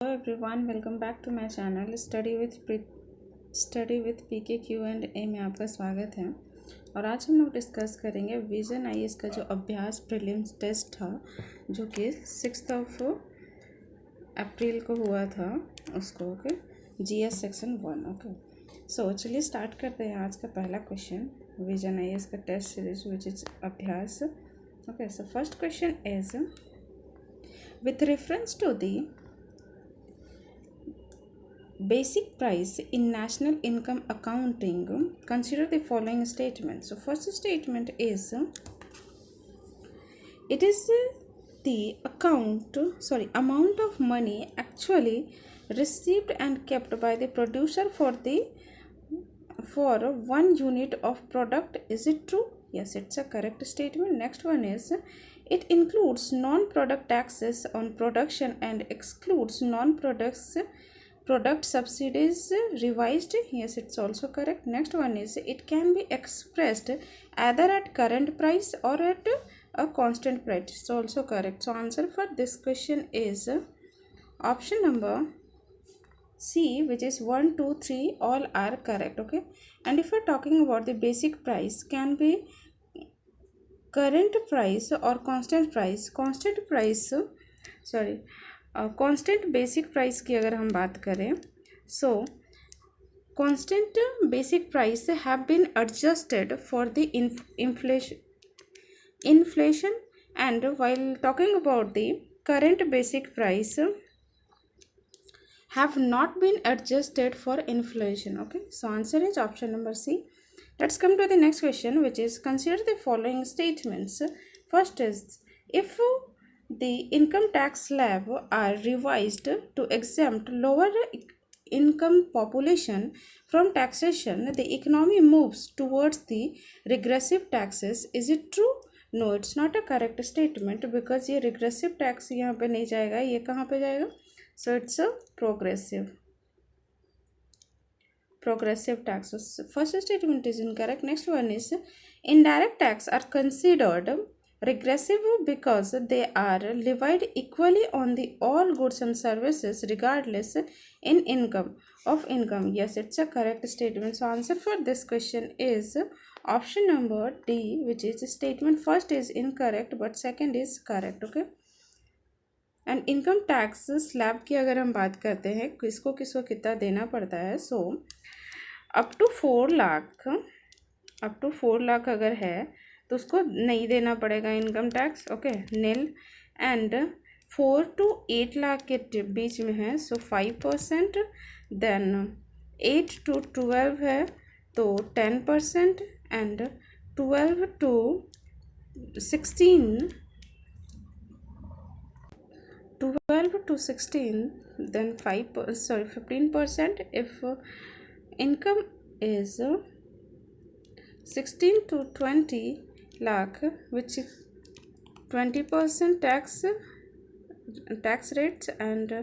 Hello everyone, welcome back to my channel study with PK Q and A में आपका स्वागत है। और आज हम लोग डिस्कस करेंगे विजन आईएएस का जो अभ्यास प्रीलिम्स टेस्ट था जो कि 6 अप्रैल को हुआ था उसको। Okay, GS section 1। Okay, so चलिए स्टार्ट करते हैं आज का पहला क्वेश्चन विजन आईएएस का test series which is Abhyaas. Okay, so first question is with reference to the basic price in national income accounting, consider the following statement. So first statement is it is the amount of money actually received and kept by the producer for 1 unit of product. Is it true? Yes, it's a correct statement. Next one is it includes non-product taxes on production and excludes product subsidies revised. Yes, it's also correct. Next one is it can be expressed either at current price or at a constant price. It's also correct. So answer for this question is option number C, which is 1, 2, 3, all are correct. Okay, and if we're talking about the basic price, can be current price or constant price. Constant basic price की अगर हम बात करें, so constant basic price have been adjusted for the inflation and while talking about the current basic price have not been adjusted for inflation. Okay, so answer is option number C. Let's come to the next question, which is consider the following statements. First is if the income tax slab are revised to exempt lower income population from taxation, the economy moves towards the regressive taxes. Is it true? No, it's not a correct statement because ये regressive tax यहाँ पे नहीं जाएगा, ये कहाँ पे जाएगा? So it's a progressive tax. So first statement is incorrect. Next one is indirect tax are considered regressive because they are levied equally on the all goods and services regardless in income. Yes, it's a correct statement. So answer for this question is option number D, which is statement first is incorrect but second is correct. Okay, and income tax slab की अगर हम बात करते हैं किसको कितना देना पड़ता है, सो अप टू 4 लाख अगर है तो उसको नहीं देना पड़ेगा income tax. Okay, nil. And 4 to 8 lakh के बीच में है सो 5%। देन 8 to 12 है तो 10%। And 12 to 16 then 15%. If income is 16 to 20 lakh, which is 20% tax rates, and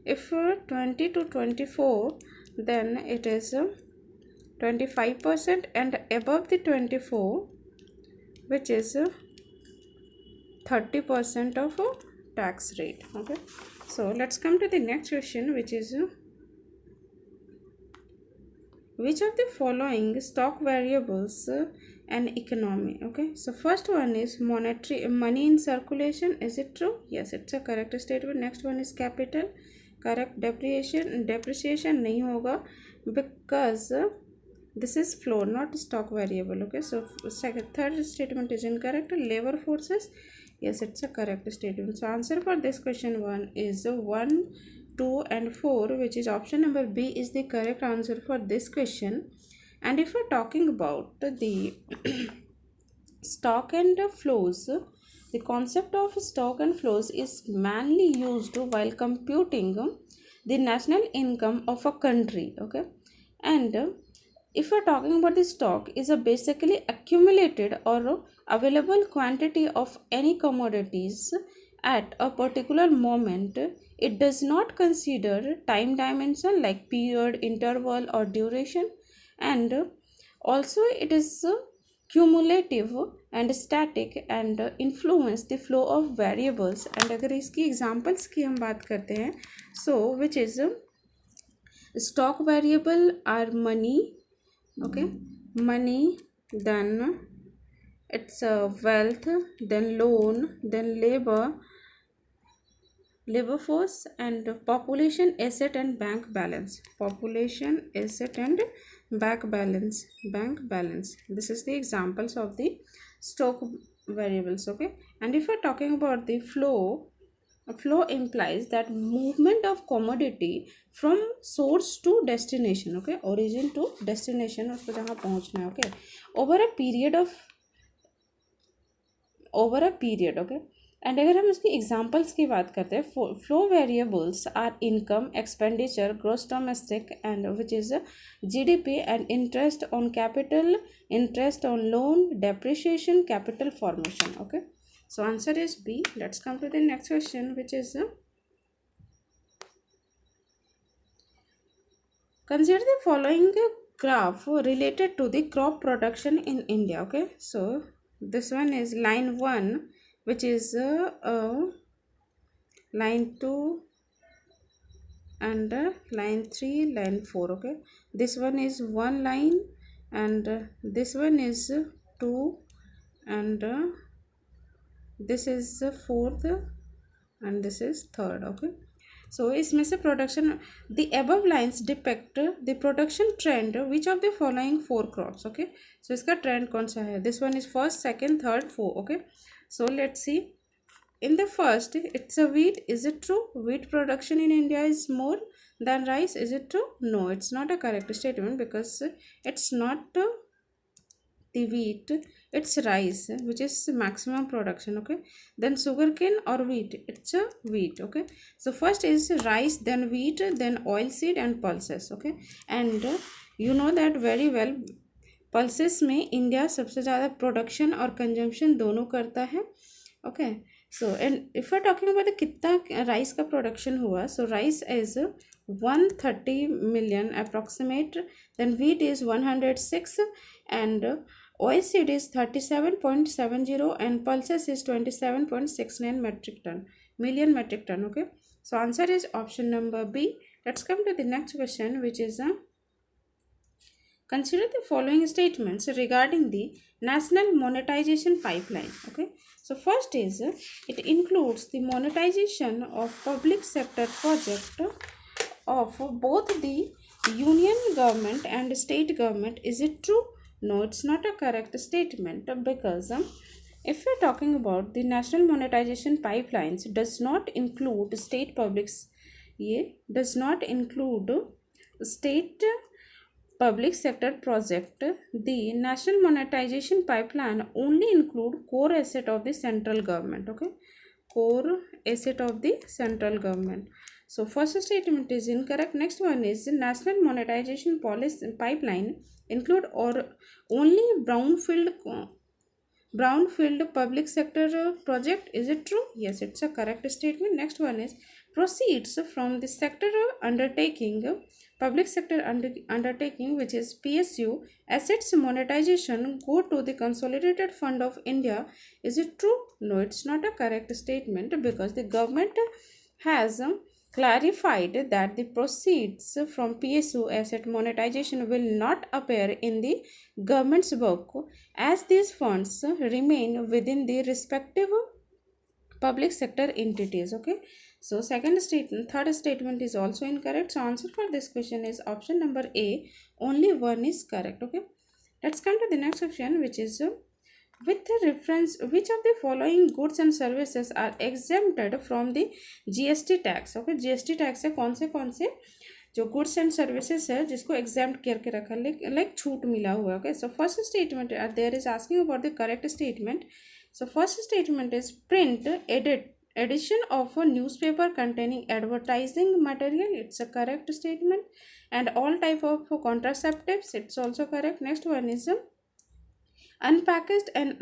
if 20 to 24 then it is 25%, and above the 24 which is 30% of tax rate. Okay, so let's come to the next question, which is which of the following stock variables an economy? Okay, so first one is money in circulation. Is it true? Yes, it's a correct statement. Next one is capital. Correct. Depreciation nahi hoga because this is flow, not stock variable. Okay, so third statement is incorrect. Labor forces. Yes, it's a correct statement. So answer for this question 1 is 1, 2 and 4, which is option number B is the correct answer for this question. And if we're talking about the stock and flows, the concept of stock and flows is mainly used while computing the national income of a country. Okay, and if we're talking about the stock is a basically accumulated or available quantity of any commodities at a particular moment. It does not consider time dimension like period, interval or duration, and also it is cumulative and static and influence the flow of variables. And अगर इसकी examples की हम बात करते हैं, so which is stock variable are money, okay, money, then it's wealth, then loan, then labor force, and population, asset and bank balance. Population, asset and bank balance. This is the examples of the stock variables, okay. And if we're talking about the flow, a flow implies that movement of commodity from source to destination, okay, origin to destination, उसको जहाँ पहुँचना है, okay, over a period, okay. And अगर हम इसकी examples की बात करते हैं, flow variables are income, expenditure, gross domestic and which is GDP, and interest on capital, interest on loan, depreciation, capital formation, okay. So answer is B. Let's come to the next question which is consider the following graph related to the crop production in India, okay. So this one is line 1, which is line 2 and line 3, line 4, okay. This one is one line, and this one is 2, and this is fourth, and this is third, okay. So इसमें से production, the above lines depict the production trend which of the following 4 crops, okay. So इसका trend कौन सा है? This one is first, second, third, 4, okay. So let's see. In the first, it's a wheat. Is it true? Wheat production in India is more than rice. Is it true? No, it's not a correct statement, because it's not the wheat, it's rice which is maximum production, okay. Then sugarcane or wheat, it's a wheat, okay. So first is rice, then wheat, then oilseed and pulses, okay. And you know that very well, pulses में India सबसे ज़्यादा production और consumption दोनों करता है, okay. So and if are talking about कितना rice का production हुआ, so rice is 130 million approximate, then wheat is 106, and oilseed is 37.70, and pulses is 27.69 million metric ton, okay. So answer is option number B. Let's come to the next question, which is consider the following statements regarding the national monetization pipeline, okay. So first is it includes the monetization of public sector project of both the union government and state government. Is it true? No, it's not a correct statement, because if we're talking about the national monetization pipelines, does not include state publics, does not include state public sector project. The national monetization pipeline only include core asset of the central government, okay, core asset of the central government. So first statement is incorrect. Next one is national monetization policy pipeline include or only brownfield public sector project. Is it true? Yes, it's a correct statement. Next one is proceeds from the sector undertaking, public sector undertaking, which is PSU, assets monetization go to the consolidated fund of India. Is it true? No, it's not a correct statement, because the government has clarified that the proceeds from PSU asset monetization will not appear in the government's book, as these funds remain within the respective public sector entities, okay. So third statement is also incorrect. So answer for this question is option number A. Only one is correct, okay. Let's come to the next question, which is with the reference, which of the following goods and services are exempted from the GST tax, okay. GST tax है कौन से जो goods and services है जिसको exempt करके रखा, like छूट मिला हुआ, okay. So first statement there is asking about the correct statement. So first statement is print edition of a newspaper containing advertising material. It's a correct statement. And all type of contraceptives, it's also correct. Next one is unpackaged and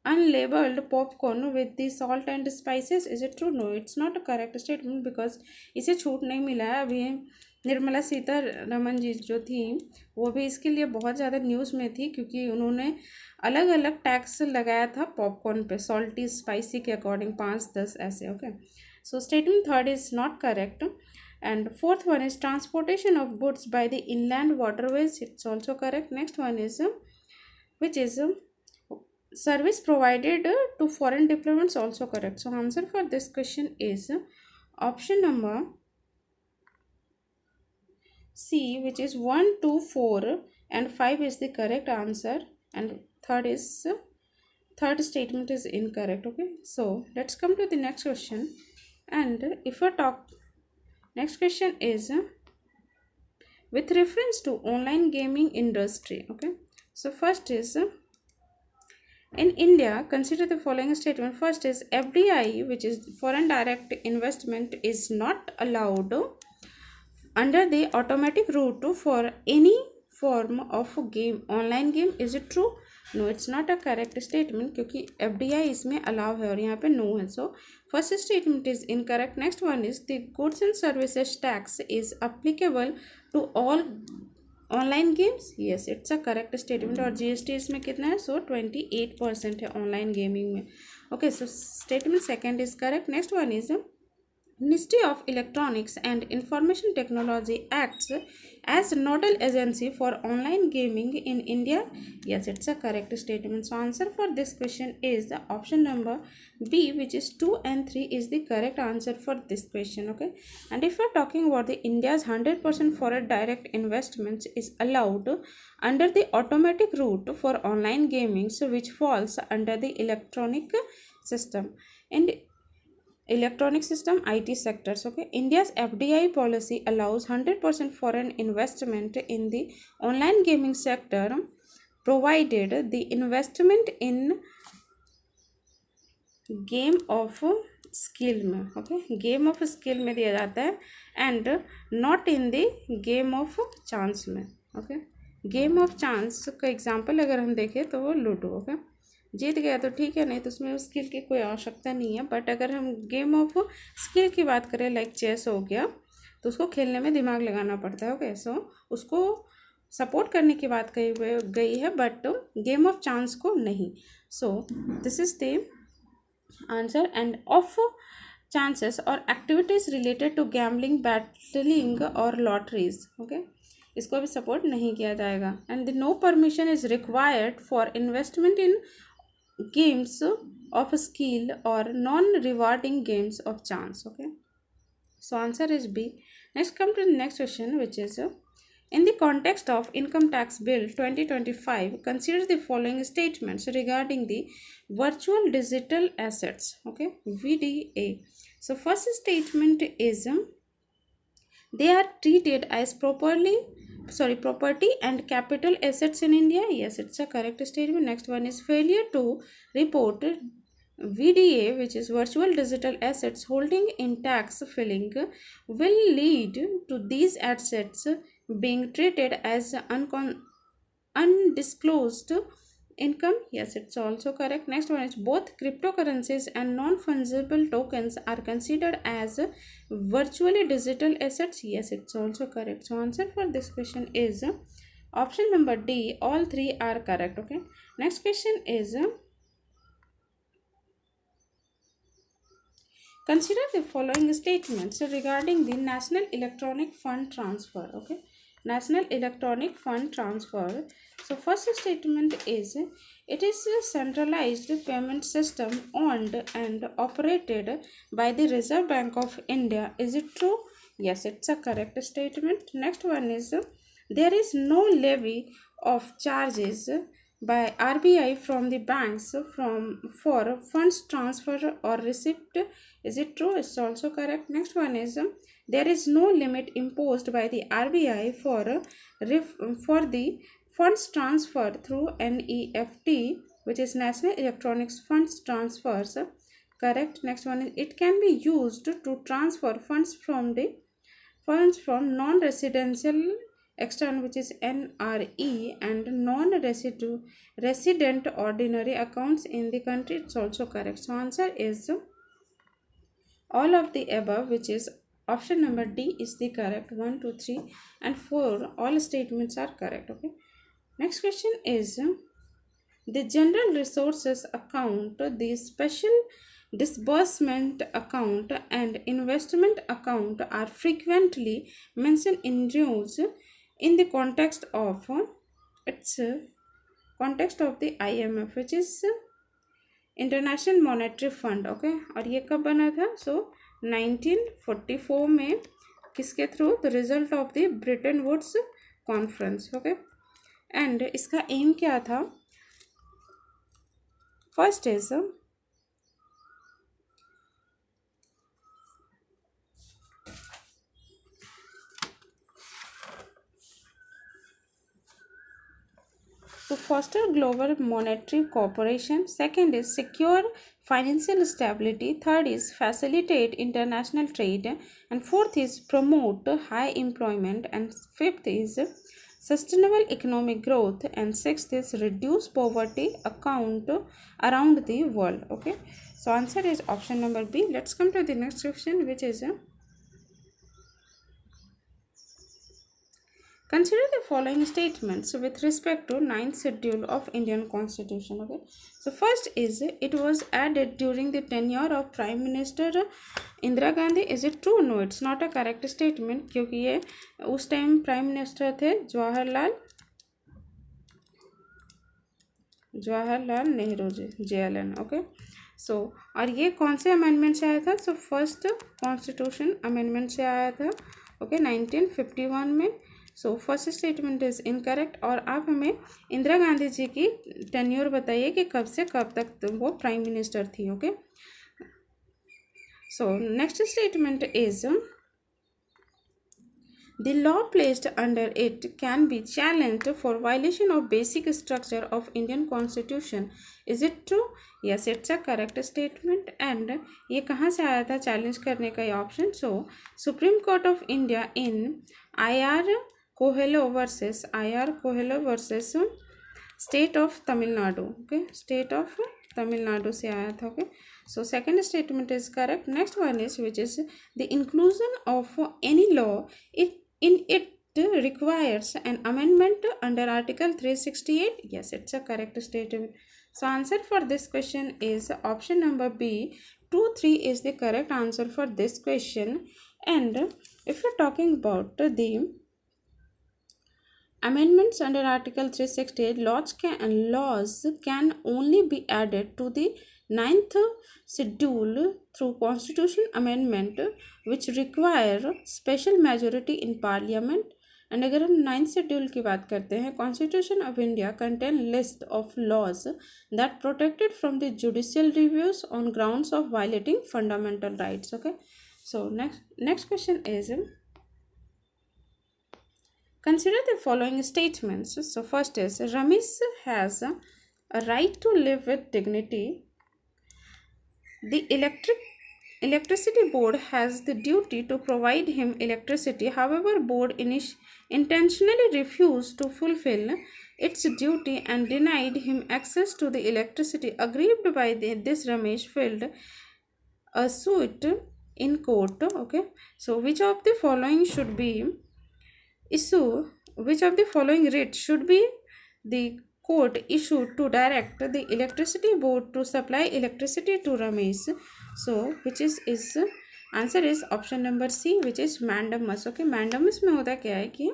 unlabeled popcorn with the salt and spices. Is it true? No, it's not a correct statement, because इसे छूट नहीं मिला है. अभी निर्मला सीतारमण जी जो थी वो भी इसके लिए बहुत ज़्यादा न्यूज़ में थी क्योंकि उन्होंने अलग अलग टैक्स लगाया था पॉपकॉर्न पे, सॉल्टी स्पाइसी के अकॉर्डिंग 5-10 ऐसे. Okay, so statement third is not correct. And fourth one is transportation of goods by the inland waterways. It's also correct. Next one is which is service provided to foreign diplomats. Also correct. So answer for this question is option number C, which is 1, 2, 4 and 5 is the correct answer. And third statement is incorrect. Okay, so let's come to the next question. And if I talk, next question is with reference to online gaming industry. Okay, so first is in India, consider the following statement. First is FDI, which is foreign direct investment, is not allowed under the automatic route for any form of game, online game. Is it true? No, it's not a correct statement क्योंकि FDI इसमें allow है और यहाँ पे no है. So first statement is incorrect. Next one is the goods and services tax is applicable to all online games. Yes, it's a correct statement. और GST इसमें कितना है? सो 28% है ऑनलाइन गेमिंग में. Okay, so statement second is correct. Next one is Ministry of Electronics and Information Technology acts as nodal agency for online gaming in India. Yes, it's a correct statement. So answer for this question is the option number B, which is 2 and 3 is the correct answer for this question. Okay, and if we're talking about the India's 100% foreign direct investments is allowed under the automatic route for online gaming, so which falls under the electronic system and electronic system IT sectors. Okay, India's FDI policy allows 100% foreign investment in the online gaming sector provided the investment in game of skill में. Okay, game of skill में दिया जाता है and not in the game of chance में. Okay, game of chance का example अगर हम देखें तो वो लूडो. ओके, जीत गया तो ठीक है, नहीं तो उसमें स्किल की कोई आवश्यकता नहीं है. बट अगर हम गेम ऑफ स्किल की बात करें लाइक चेस हो गया, तो उसको खेलने में दिमाग लगाना पड़ता है. ओके, सो उसको सपोर्ट करने की बात कही गई है बट गेम ऑफ चांस को नहीं. So this is the answer. And of chances और activities related to gambling, betting और लॉटरीज. ओके, इसको भी सपोर्ट नहीं किया जाएगा. And the no permission is required for investment in games of skill or non-rewarding games of chance. Okay, so answer is B. Next, come to the next question, which is in the context of income tax bill 2025, consider the following statements regarding the virtual digital assets. Okay, VDA. So first statement is they are treated as property and capital assets in India. Yes, it's a correct statement. Next one is failure to report VDA, which is virtual digital assets holding in tax filing, will lead to these assets being treated as undisclosed income. Yes, it's also correct. Next one is both cryptocurrencies and non-fungible tokens are considered as virtually digital assets. Yes, it's also correct. So answer for this question is option number D. All three are correct. Okay, next question is consider the following statements regarding the National Electronic Fund Transfer. Okay, National Electronic Fund Transfer. So first statement is it is a centralized payment system owned and operated by the Reserve Bank of India. Is it true? Yes, it's a correct statement. Next one is there is no levy of charges by RBI from the banks for funds transfer or receipt. Is it true? It's also correct. Next one is there is no limit imposed by the RBI for the funds transfer through NEFT, which is National Electronics Funds Transfers. Correct. Next one is it can be used to transfer funds from non-residential external, which is NRE, and non-resident ordinary accounts in the country. It's also correct. So answer is all of the above, which is option number D is the correct. 1, 2, 3, and 4, all statements are correct. Okay. Next question is the general resources account, the special disbursement account, and investment account are frequently mentioned in news in the context of its context of the IMF, which is international monetary fund. Okay, और ये कब बना था? So 1944 में. किसके through? The result of the Bretton Woods conference. Okay, and इसका aim क्या था? First is to foster global monetary cooperation. Second is secure financial stability. Third is facilitate international trade. And fourth is promote high employment. And fifth is sustainable economic growth. And sixth is reduce poverty account around the world. Okay, so answer is option number B. Let's come to the next question, which is consider the following statements with respect to ninth schedule of Indian Constitution. Okay, so first is it was added during the tenure of Prime Minister Indira Gandhi. Is it true? No, it's not a correct statement, क्योंकि ये उस time prime minister थे Jawaharlal Nehru ji, JLN. Okay, सो और ये कौन से amendment से आया था? सो फर्स्ट कॉन्स्टिट्यूशन अमेंडमेंट से आया था. ओके, 1951 में. सो फर्स्ट स्टेटमेंट इज इनकरेक्ट. और आप हमें इंदिरा गांधी जी की टेन्योर बताइए कि कब से कब तक वो प्राइम मिनिस्टर थी. Okay, so next statement is the law placed under it can be challenged for violation of basic structure of Indian Constitution. Is it true? Yes, it's a correct statement. And ये कहाँ से आया था challenge करने का ये option? So supreme court of India in IR Coelho versus state of Tamil Nadu. Okay, state of Tamil Nadu से आया था. Okay, so second statement is correct. Next one is which is the inclusion of any law it requires an amendment under Article 368. Yes, it's a correct statement. So answer for this question is option number B. 2, 3 is the correct answer for this question. And if you're talking about the amendments under Article 368, laws can only be added to the ninth schedule through constitution amendment, which require special majority in parliament. And अगर हम ninth schedule की बात करते हैं, constitution of India contain list of laws that protected from the judicial reviews on grounds of violating fundamental rights. Okay, so next question is consider the following statements. So first is Ramesh has a right to live with dignity. The electricity board has the duty to provide him electricity. However, board intentionally refused to fulfill its duty and denied him access to the electricity. Aggrieved by this, Ramesh filed a suit in court. Okay, so which of the following should be which of the following writ should be the court issued to direct the electricity board to supply electricity to Ramesh? So which is answer is option number C, which is mandamus. Okay, mandamus में होता क्या है कि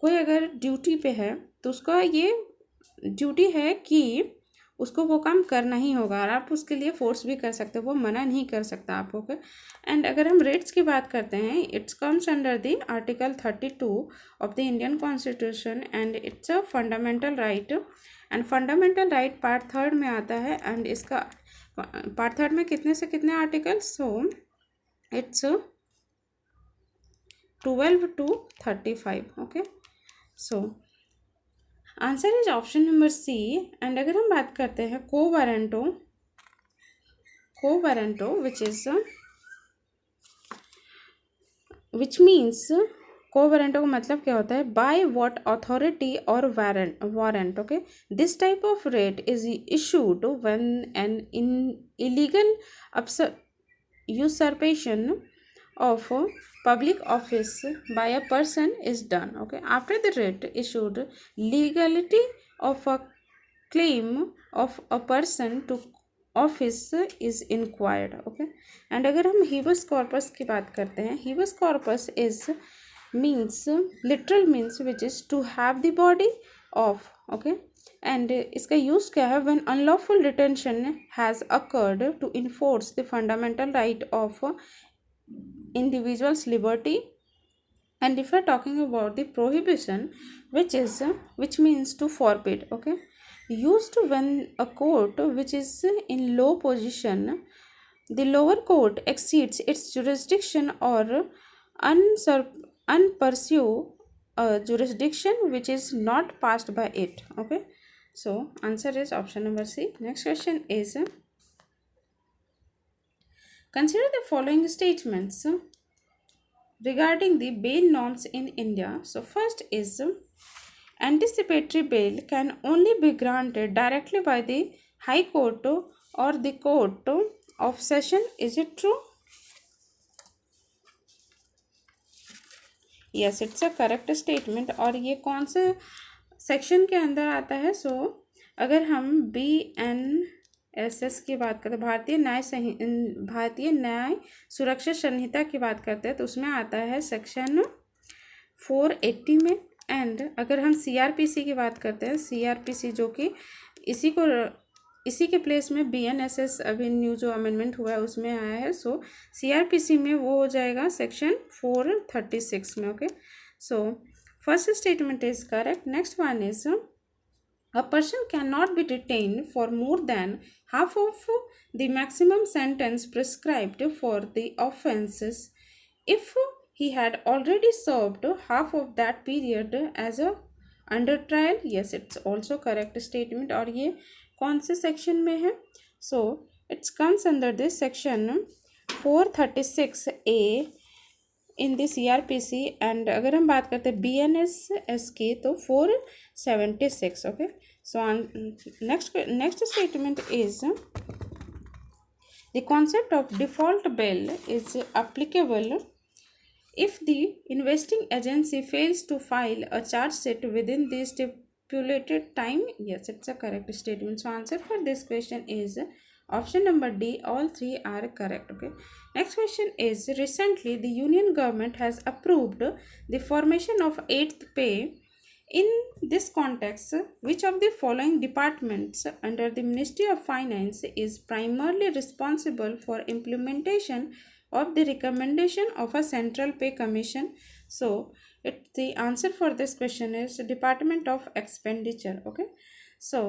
कोई अगर duty पे है तो उसका ये ड्यूटी है कि उसको वो काम करना ही होगा, और आप उसके लिए फोर्स भी कर सकते हो, वो मना नहीं कर सकता आपको. एंड अगर हम रेट्स की बात करते हैं, it's comes under the article 32 of the Indian constitution and it's a fundamental right. And fundamental right part 3 में आता है. एंड इसका पार्ट 3 में कितने से कितने article? So it's 12 to 35. Okay, so answer is option number C. And अगर हम बात करते हैं कोवारेंटो विच मीन्स कोवारेंटो का मतलब क्या होता है? By what authority or warrant. Okay, this type of writ is issued when an illegal usurpation of public office by a person is done. Okay, after the writ issued, legality of a claim of a person to office is inquired. Okay, and अगर हम habeas corpus की बात करते हैं, habeas corpus is means literal means which is to have the body of. Okay, and इसका use क्या है? when unlawful detention has occurred to enforce the fundamental right of individual's liberty. And if we're talking about the prohibition, which means to forbid. Okay, used when a court which is in low position, the lower court exceeds its jurisdiction or unpursue a jurisdiction which is not passed by it. Okay, so answer is option number C. Next question is, consider the following statements regarding the bail norms in India. So first is, anticipatory bail can only be granted directly by the High Court or the Court of Session. Is it true? Yes, it's a correct statement. और ये कौन से section के अंदर आता है? सो अगर हम BNSS की बात करते हैं, भारतीय न्याय सुरक्षा संहिता की बात करते हैं, तो उसमें आता है सेक्शन 480 में. एंड अगर हम CRPC की बात करते हैं, CRPC जो कि इसी के प्लेस में BNSS अभी न्यू जो अमेंडमेंट हुआ है उसमें आया है. सो CRPC में वो हो जाएगा सेक्शन 436 में. Okay, so first statement is correct. Next one is, a person cannot be detained for more than half of the maximum sentence prescribed for the offences if he had already served half of that period as a under trial. Yes, it's also correct statement. और ये कौन से section में है? So it's comes under this section 436A in the CRPC. And अगर हम बात करते हैं BNSS की तो 476. Okay, so next statement is, the concept of default bail is applicable if the investing agency fails to file a charge sheet within the stipulated time. Yes, it's a correct statement. So answer for this question is option number D. All three are correct. Okay, next question is, recently the union government has approved the formation of 8th pay. In this context, which of the following departments under the Ministry of Finance is primarily responsible for implementation of the recommendation of a central pay commission? So the answer for this question is Department of Expenditure. Okay, so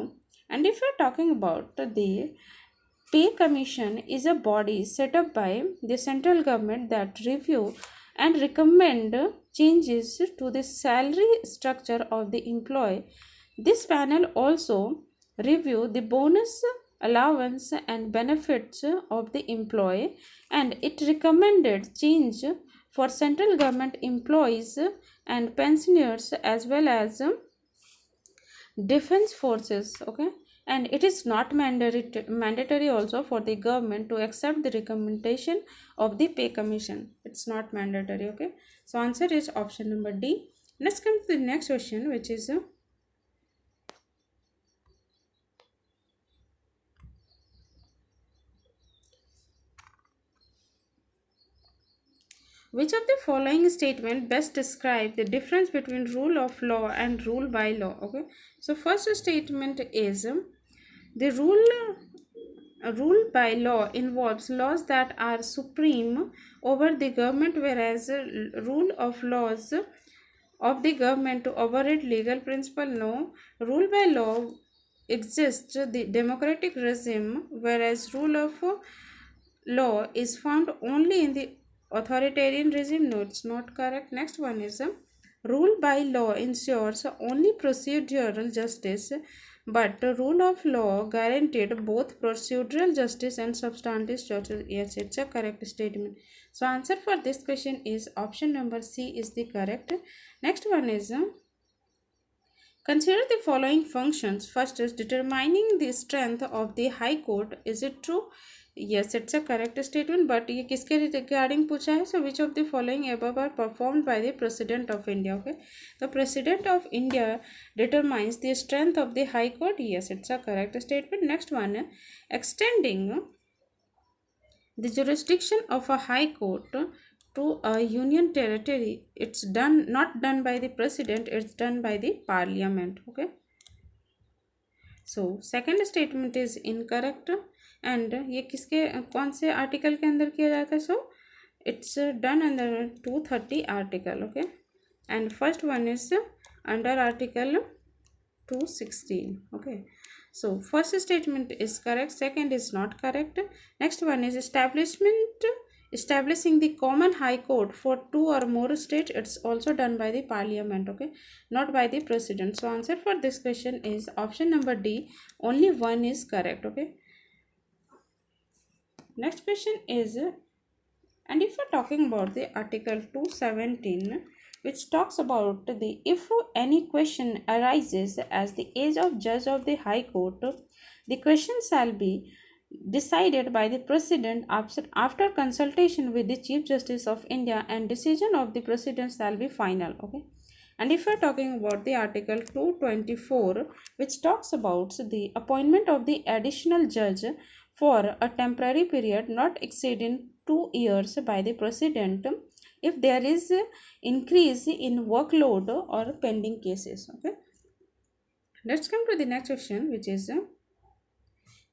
and if we're talking about the pay commission, is a body set up by the central government that review and recommend changes to the salary structure of the employee. This panel also review the bonus, allowance and benefits of the employee, and it recommended change for central government employees and pensioners as well as defense forces. Okay, and it is not mandatory also for the government to accept the recommendation of the pay commission. It's not mandatory. Okay, so answer is option number D. Let's come to the next question, which is, which of the following statement best describe the difference between rule of law and rule by law? Okay, so first statement is, the rule by law involves laws that are supreme over the government, whereas rule of laws of the government to override legal principle. No, rule by law exists the democratic regime, whereas rule of law is found only in the authoritarian regime. No, it's not correct. Next one is, rule by law ensures only procedural justice, but rule of law guaranteed both procedural justice and substantive justice. Yes, it's a correct statement. So answer for this question is option number C is the correct. Next one is, consider the following functions. First is determining the strength of the High Court. Is it true? Yes, it's a correct statement, but ये किसके regarding पूछा है? So which of the following above are performed by the President of India? Okay, the President of India determines the strength of the High Court. Yes, it's a correct statement. Next one, extending the jurisdiction of a High Court to a union territory. It's done not done by the President. It's done by the Parliament. Okay. So second statement is incorrect and ये किसके कौन से article के अंदर किया जाता है? So it's done under 230 article. Okay, and first one is under article 216. Okay, so first statement is correct, second is not correct. Next one is establishing the common high court for two or more states. It's also done by the parliament. Okay, not by the president. So answer for this question is option number D, only one is correct. Okay, next question is, and if we're talking about the article 217, which talks about the if any question arises as the age of judge of the high court, the question shall be decided by the president after consultation with the chief justice of India, and decision of the president shall be final. Okay, and if we're talking about the article 224, which talks about the appointment of the additional judge for a temporary period not exceeding 2 years by the president if there is increase in workload or pending cases. Okay, let's come to the next question, which is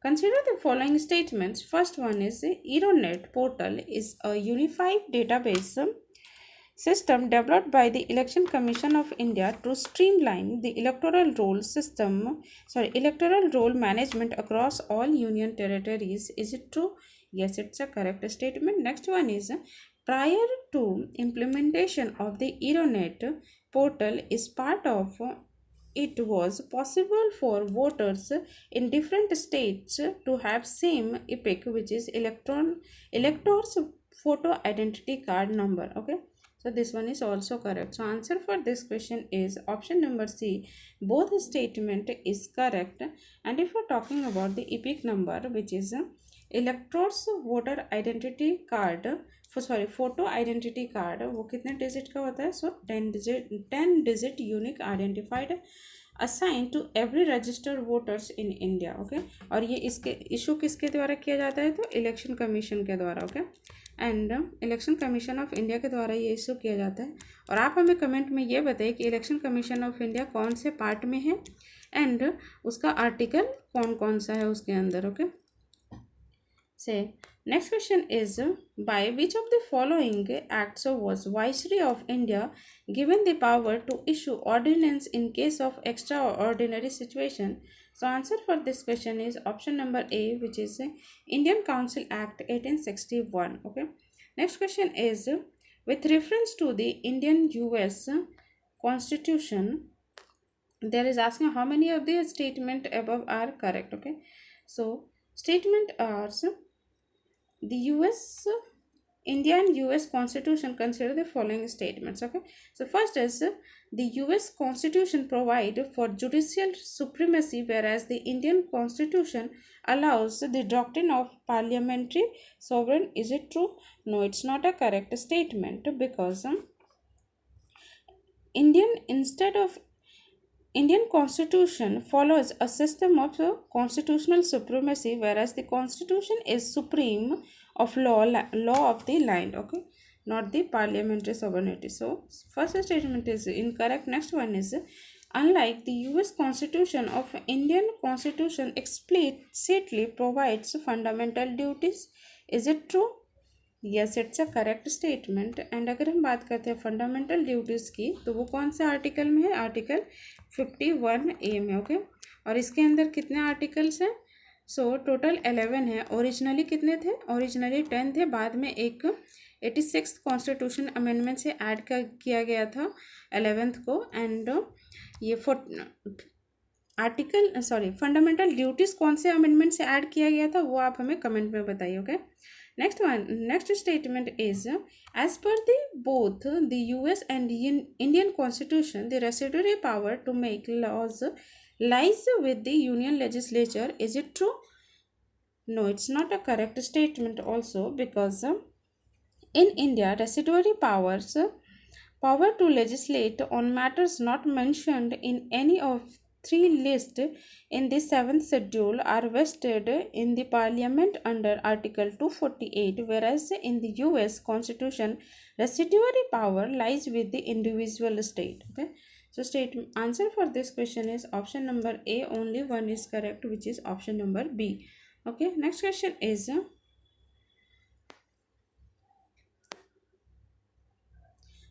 consider the following statements. First one is Eronet portal is a unified database system developed by the Election Commission of India to streamline the electoral roll management across all union territories. Is it true? Yes, it's a correct statement. Next one is prior to implementation of the Eronet portal is part of it was possible for voters in different states to have same epic, which is electors photo identity card number. Okay, so this one is also correct. So answer for this question is option number C, both statement is correct. And if we're talking about the epic number, which is electors voter identity card, photo identity card, वो कितने digit का होता है? सो 10 digit unique identified assign to every registered voters in India. Okay, और ये इसके issue किसके द्वारा किया जाता है? तो इलेक्शन कमीशन के द्वारा. Okay, and election commission of India के द्वारा ये इशू किया जाता है. और आप हमें कमेंट में ये बताइए कि इलेक्शन कमीशन ऑफ इंडिया कौन से पार्ट में है एंड उसका आर्टिकल कौन कौन सा है उसके अंदर. Okay, say next question is by which of the following acts was Viceroy of India given the power to issue ordinance in case of extraordinary situation? So answer for this question is option number A, which is Indian Council Act 1861. Okay, next question is with reference to the Indian US Constitution, there is asking how many of the statement above are correct. Okay, so statement are the India and US Constitution consider the following statements. Okay, so first is the US Constitution provide for judicial supremacy, whereas the Indian Constitution allows the doctrine of parliamentary sovereign. Is it true? No, it's not a correct statement, because Indian Constitution follows a system of constitutional supremacy, whereas the Constitution is supreme of law of the land. Okay, not the parliamentary sovereignty. So first statement is incorrect. Next one is unlike the US Constitution of Indian Constitution explicitly provides fundamental duties. Is it true? Yes, it's a correct statement. And अगर हम बात करते हैं fundamental duties की, तो वो कौन से आर्टिकल में है? आर्टिकल 51A में. ओके, और इसके अंदर कितने आर्टिकल्स हैं? सो टोटल 11 है. ओरिजिनली कितने थे? ओरिजिनली 10 थे, बाद में एक 86 कॉन्स्टिट्यूशन अमेंडमेंट से ऐड किया गया था 11th को. एंड ये फंडामेंटल ड्यूटीज़ कौन से अमेंडमेंट से ऐड किया गया था, वो आप हमें कमेंट में बताइए. Okay, next statement is as per both the US and Indian Constitution, the residuary power to make laws lies with the Union legislature. Is it true? No, it's not a correct statement also, because in India, residuary power to legislate on matters not mentioned in any of three lists in the seventh schedule are vested in the parliament under Article 248, whereas in the US Constitution, residuary power lies with the individual state. Okay, so state answer for this question is option number A. Only one is correct, which is option number B. Okay, next question is.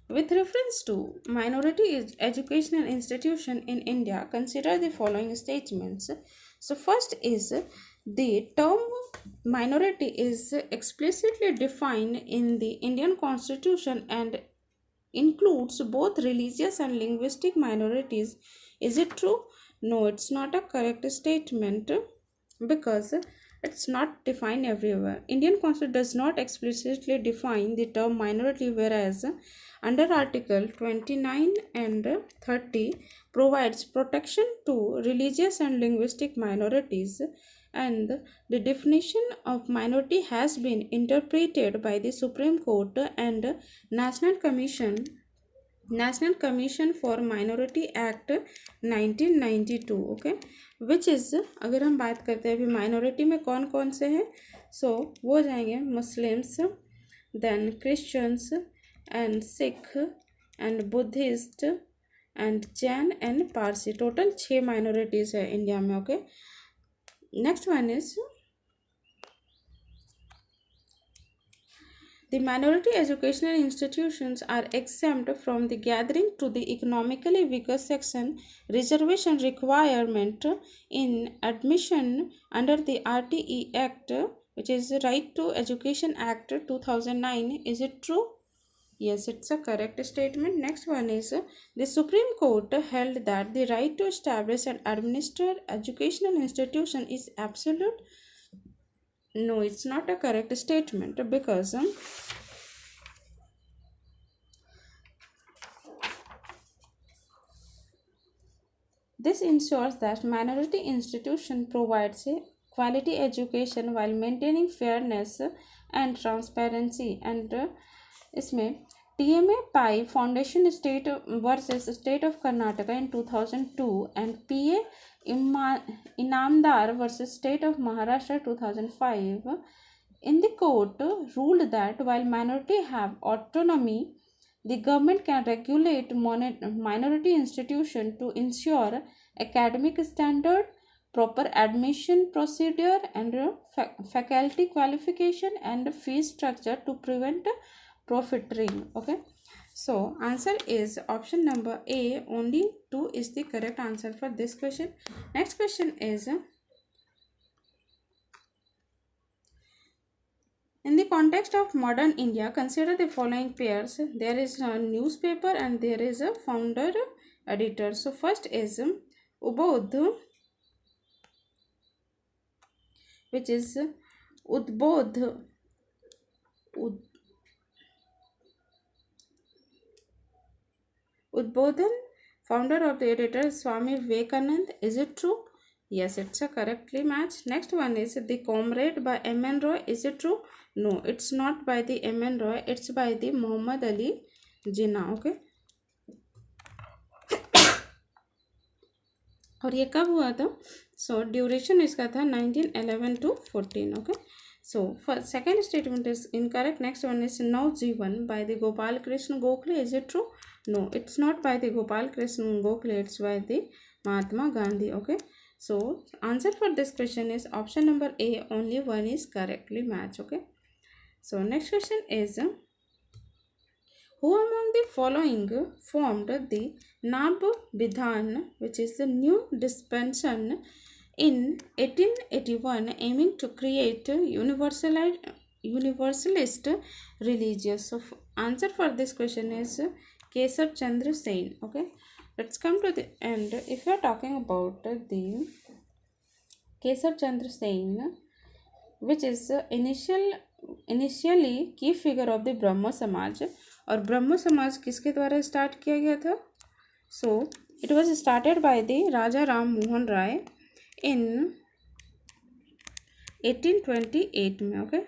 With reference to minority educational institution in India, consider the following statements. So first is the term minority is explicitly defined in the Indian Constitution and includes both religious and linguistic minorities. Is it true? No, it's not a correct statement, because it's not defined everywhere. Indian Constitution does not explicitly define the term minority, whereas under Article 29 and 30 provides protection to religious and linguistic minorities, and the definition of minority has been interpreted by the Supreme Court and National Commission National Commission for Minority Act 1992. Okay which is, अगर हम बात करते हैं अभी minority में कौन कौन से हैं, सो वो जाएंगे Muslims, then Christians and Sikh and Buddhist and Jain and Parsi. Total 6 minorities है इंडिया में. Okay, next one is the minority educational institutions are exempt from the gathering to the economically weaker section reservation requirement in admission under the RTE Act, which is Right to Education Act 2009. Is it true? Yes, it's a correct statement. Next one is the Supreme Court held that the right to establish and administer educational institution is absolute. No, it's not a correct statement, because this ensures that minority institution provides a quality education while maintaining fairness and transparency. And इसमें TMA Pai Foundation State versus State of Karnataka in 2002 and PA Inamdar versus State of Maharashtra 2005. In the court ruled that while minority have autonomy, the government can regulate minority institution to ensure academic standard, proper admission procedure, and faculty qualification and fee structure to prevent profiteering. Okay, so answer is option number A. Only 2 is the correct answer for this question. Next question is, in the context of modern India, consider the following pairs. There is a newspaper and there is a founder editor. So first is Ubodh, which is Udbodh, Udbodhan, founder of the editor Swami Vivekanand. Is it true? Yes, it's a correctly match. Next one is The Comrade by M.N. Roy. Is it true? No, it's not by the M.N. Roy. It's by the Muhammad Ali Jinnah. Okay. और ये कब हुआ था? सो duration इसका था 1911 to 14. Okay, so first second statement is incorrect. Next one is Navjivan by the Gopal Krishna Gokhale. Is it true? No, it's not by the Gopal Krishna Gokhale, it's by the Mahatma Gandhi. Okay, so answer for this question is option number A. Only one is correctly matched. Okay, so next question is, who among the following formed the Nab Bidhan, which is the new dispensation in 1881 aiming to create universalist religious? So answer for this question is Kesab Chandra Sen. Okay, let's come to the end. If you are talking about the Kesab Chandra Sen, which is initially key figure of the ब्रह्मो समाज, और ब्रह्मो समाज किसके द्वारा start किया गया था? So it was started by the Raja Ram Mohan Roy in 1828 में. Okay.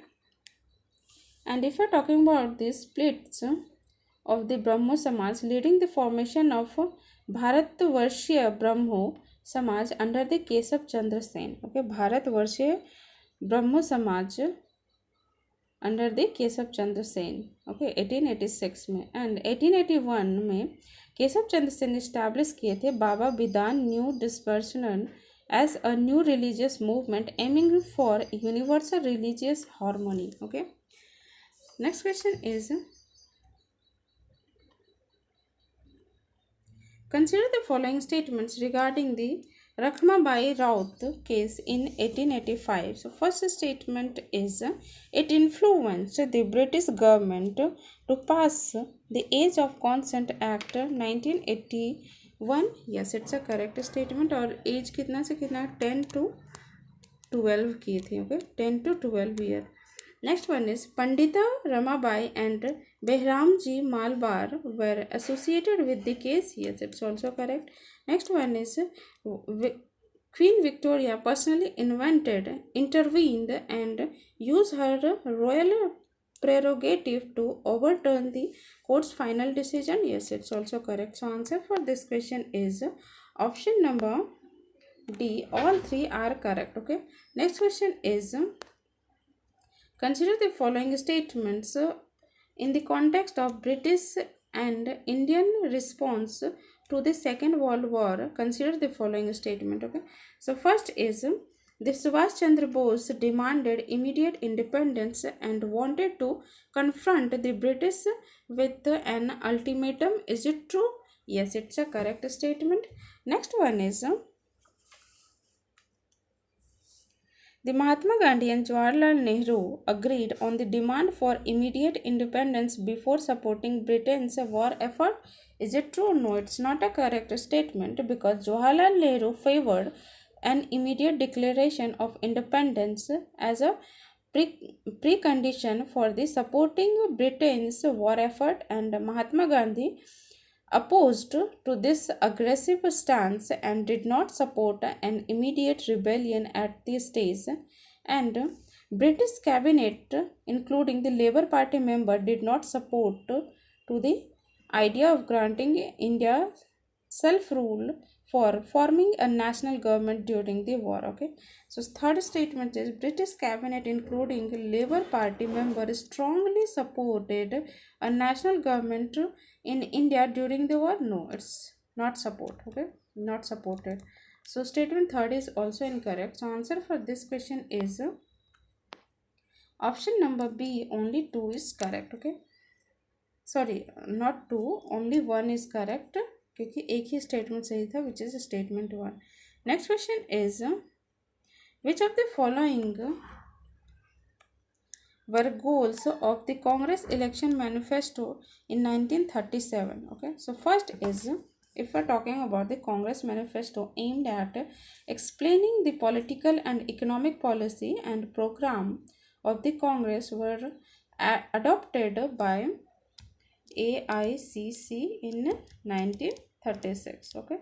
And if you're talking about the splits of the Brahmo Samaj leading the formation of Bharatvarshiya Brahmo Samaj under the Kesab Chandra Sen. Okay, Bharatvarshiya Brahmo Samaj under the Keshav Chandra Sen. Okay 1886 में. And 1881 में Keshav Chandra Sen establish किए थे बाबा Vidhan new dispensation as a new religious movement aiming for universal religious harmony. Okay. Next question is consider the following statements regarding the Rakhmabai Raut case in 1885. So, first statement is it influenced the British government to pass the Age of Consent Act 1981. Yes, it's a correct statement. और age कितना से कितना 10 to 12 किए थे. Okay, 10 to 12 year. Next one is Pandita Ramabai and Behramji Malbar were associated with the case. Yes, it's also correct. Next one is Queen Victoria personally intervened and used her royal prerogative to overturn the court's final decision. Yes, it's also correct. So answer for this question is option number D. All three are correct. Okay. Next question is consider the following statements in the context of British and Indian response to the Second World War. Consider the following statement. Okay. So first is the Subhash Chandra Bose demanded immediate independence and wanted to confront the British with an ultimatum. Is it true? Yes, it's a correct statement. Next one is the Mahatma Gandhi and Jawaharlal Nehru agreed on the demand for immediate independence before supporting Britain's war effort. Is it true? No, it's not a correct statement because Jawaharlal Nehru favored an immediate declaration of independence as a precondition for the supporting Britain's war effort, and Mahatma Gandhi opposed to this aggressive stance and did not support an immediate rebellion at this stage, and British cabinet including the Labour Party member did not support to the idea of granting India self-rule for forming a national government during the war. Okay, so third statement is British cabinet including Labour Party members strongly supported a national government in India during the war. No, it's not support. Okay, not supported. So statement third is also incorrect. So answer for this question is option number B. Only 2 is correct. Okay, sorry, not 2, only 1 is correct क्योंकि एक ही statement सही था which is statement 1. Next question is which of the following were goals of the Congress election manifesto in 1937. Okay, so first is if we're talking about the Congress manifesto aimed at explaining the political and economic policy and program of the Congress were adopted by AICC in 1936. Okay,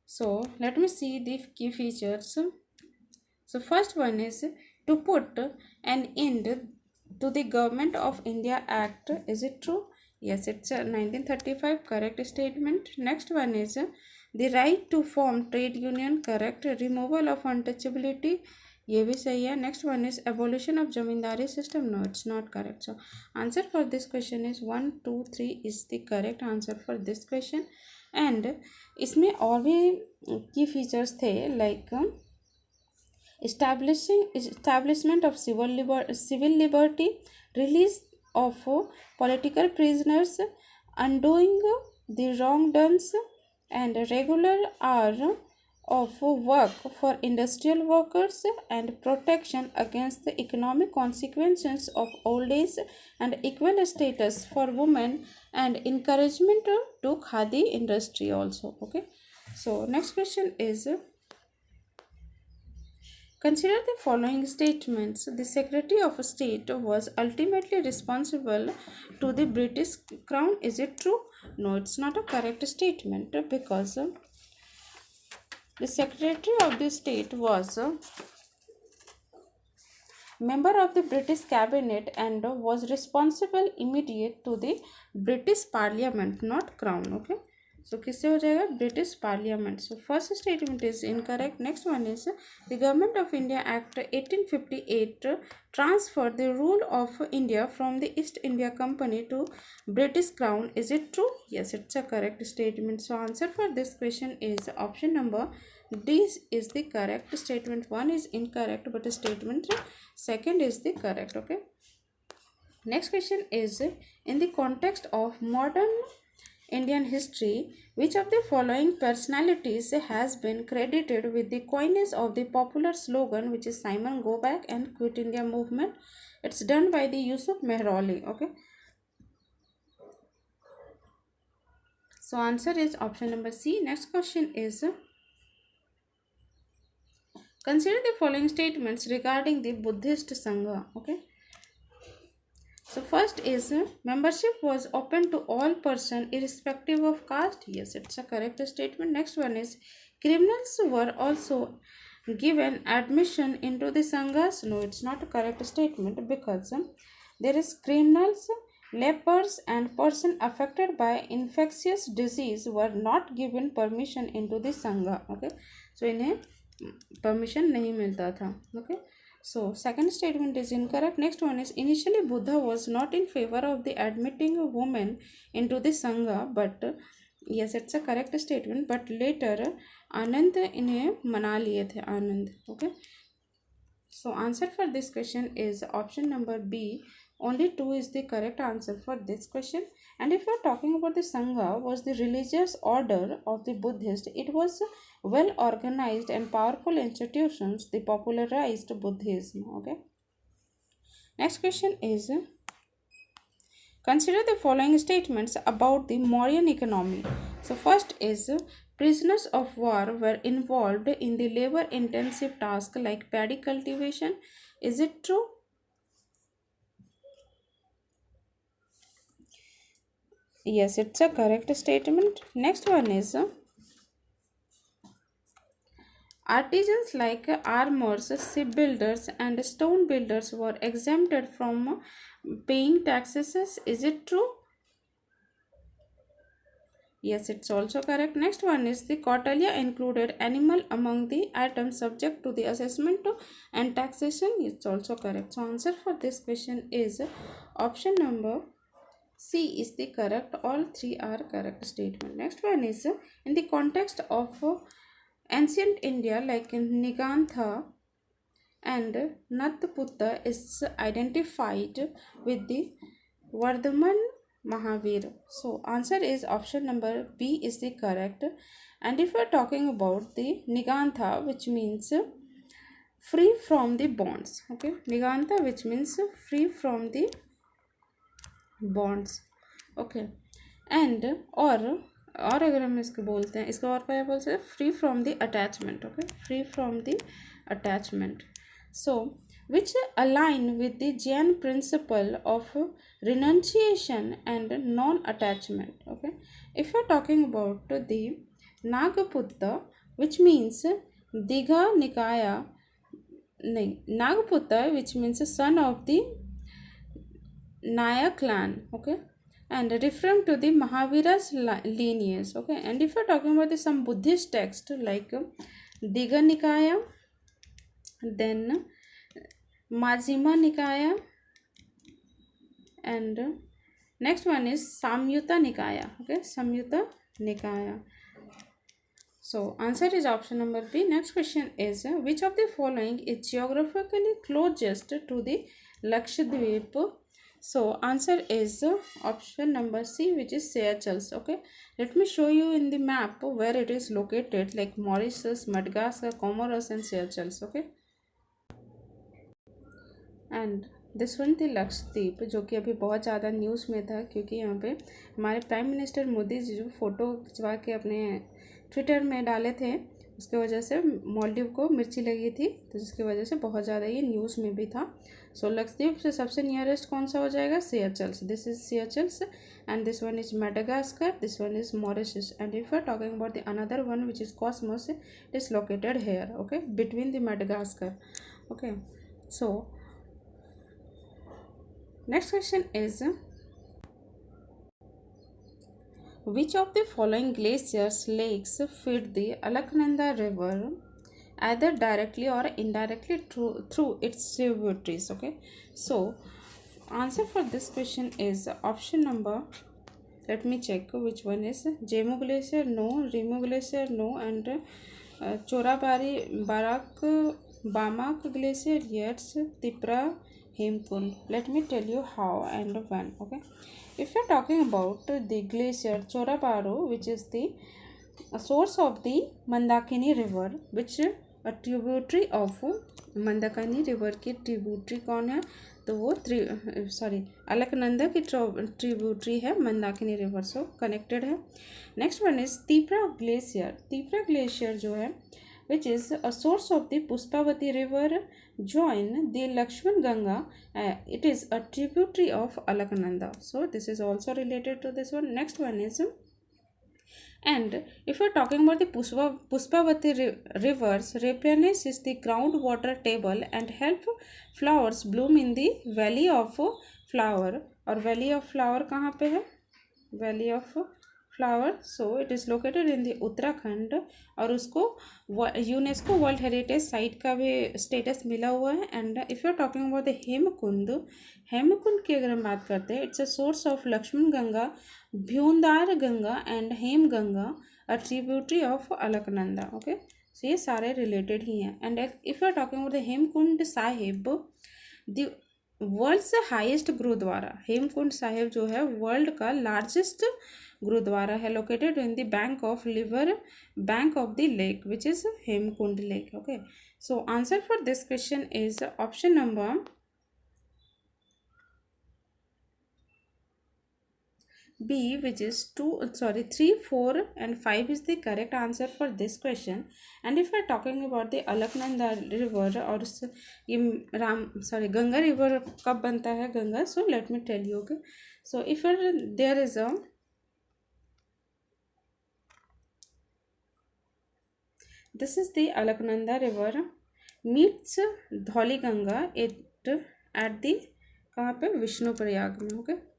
so let me see the key features. So first one is to put an end to the Government of India Act. Is it true? Yes, it's a 1935 correct statement. Next one is the right to form trade union. Correct. Removal of untouchability. ये भी सही है. Next one is abolition of zamindari system. No, it's not correct. So answer for this question is 1, 2, 3 is the correct answer for this question. And इसमें और भी key features थे like establishment of civil liberty, release of political prisoners, undoing the wrongdoings, and regular hour of work for industrial workers, and protection against the economic consequences of old age, and equal status for women, and encouragement to khadi industry also. Okay, so next question is consider the following statements. The Secretary of State was ultimately responsible to the British Crown. Is it true? No, it's not a correct statement because The Secretary of the State was a member of the British cabinet and was responsible immediate to the British Parliament, not Crown. Okay. So किससे हो जाएगा? British Parliament. So first statement is incorrect. Next one is the Government of India Act 1858 transferred the rule of India from the East India Company to British Crown. Is it true? Yes, it's a correct statement. So answer for this question is option number D is the correct statement. One is incorrect, but statement second is the correct. Okay. Next question is in the context of modern Indian history, which of the following personalities has been credited with the coinage of the popular slogan, which is Simon Go Back and Quit India movement? It's done by the Yusuf Mehroli. Okay. So answer is option number C. Next question is consider the following statements regarding the Buddhist Sangha. Okay. So first is membership was open to all person irrespective of caste. Yes, it's a correct statement. Next one is criminals were also given admission into the sanghas. No, it's not a correct statement because there is criminals, lepers and person affected by infectious disease were not given permission into the sangha. Okay, so इन्हें permission नहीं मिलता था. Okay. So second statement is incorrect. Next one is initially Buddha was not in favor of the admitting a woman into the Sangha, but yes, it's a correct statement. But later Anand इन्हें मना लिए थे Anand. Okay. So answer for this question is option number B. Only 2 is the correct answer for this question. And if we are talking about the Sangha was the religious order of the Buddhist, it was well organized and powerful institutions that popularized Buddhism. Okay. Next question is consider the following statements about the Mauryan economy. So first is prisoners of war were involved in the labor intensive task like paddy cultivation. Is it true? Yes, it's a correct statement. Next one is artisans like armors, shipbuilders, and stone builders were exempted from paying taxes. Is it true? Yes, it's also correct. Next one is the Kautilya included animal among the items subject to the assessment and taxation. It's also correct. So answer for this question is option number C is the correct. All three are correct statement. Next one is in the context of ancient India like Nigantha and Natputta is identified with the Vardhaman Mahavir. So answer is option number B is the correct. And if we are talking about the Nigantha, which means free from the bonds. Okay, Nigantha, which means free from the bonds. Okay, and और अगर हम इसको बोलते हैं इसको और क्या बोलते हैं free from the attachment. Okay, free from the attachment. So which align with the Jain principle of renunciation and non-attachment. Okay, if you're talking about the Nagaputta, which means Digha Nikaya, Nagaputta, which means son of the Naya clan. Okay, and referring to the Mahavira's lineage. Okay, and if you're talking about some Buddhist text like Digha Nikaya, then Majjhima Nikaya, and next one is Samyutta Nikaya. Okay, Samyutta Nikaya. So answer is option number B. Next question is which of the following is geographically closest to the Lakshadweep? So answer is option number C, which is Seychelles. Okay, let me show you in the map where it is located, like Mauritius, Madagascar, Comoros and Seychelles. Okay, and this one थी लक्षद्वीप, जो कि अभी बहुत ज़्यादा news में था क्योंकि यहाँ पे हमारे प्राइम मिनिस्टर मोदी जी जो फ़ोटो खिंचवा के अपने ट्विटर में डाले थे उसके वजह से मालदीव को मिर्ची लगी थी, तो जिसकी वजह से बहुत ज़्यादा ये न्यूज़ में भी था। सो लक्षद्वीप से सबसे नियरेस्ट कौन सा हो जाएगा? Seychelles, this is Seychelles, and this one is Madagascar, this one is Mauritius, and if you are talking about the another one which is Comoros, it is located here, okay, between the Madagascar, okay. So next question is, which of the following glaciers lakes feed the Alaknanda River either directly or indirectly through its tributaries? Okay, so answer for this question is option number, let me check which one is Jemu Glacier, no, Rimu Glacier, no, and Chorabari Barak Bamak Glacier, yes, Tipra Hemkund. Let me tell you how and when. Okay, if you're talking about the glacier Chorabaru, which is the source of the Mandakini River, which a tributary of Mandakini river की tributary कौन है? तो वो अलकनंदा की tributary है Mandakini river, so connected है। Next one is Tipra glacier. Tipra glacier जो है which is a source of the Puspavati river join the Lakshman Ganga. It is a tributary of Alaknanda, so this is also related to this one. Next one is, and if you are talking about the Puspavati rivers replenish the groundwater table and help flowers bloom in the valley of flower, और valley of flower कहाँ पे है? valley of flower, so it is located in the Uttarakhand, और उसको UNESCO world heritage site का भी status मिला हुआ है। And if you are talking about the Hemkund, Hemkund की अगर हम बात करते हैं, it's a source of Lakshman Ganga, Bhyundar Ganga and Hem Ganga, a tributary of Alaknanda, okay. So ये सारे रिलेटेड ही हैं। And if you are talking about the Hemkund Sahib, the world's highest gurdwara, Hemkund Sahib जो है वर्ल्ड का लार्जेस्ट गुरुद्वारा है, located in the bank of the lake which is Hemkund lake, okay. So answer for this question is option number B, which is 3, 4 and 5 is the correct answer for this question. And if we are talking about the Alaknanda river, और ये Ganga river कब बनता है Ganga, so let me tell you, okay. So if there is a, this is the Alaknanda river meets Dhauli Ganga at the कहाँ पे? विष्णु प्रयाग में, okay.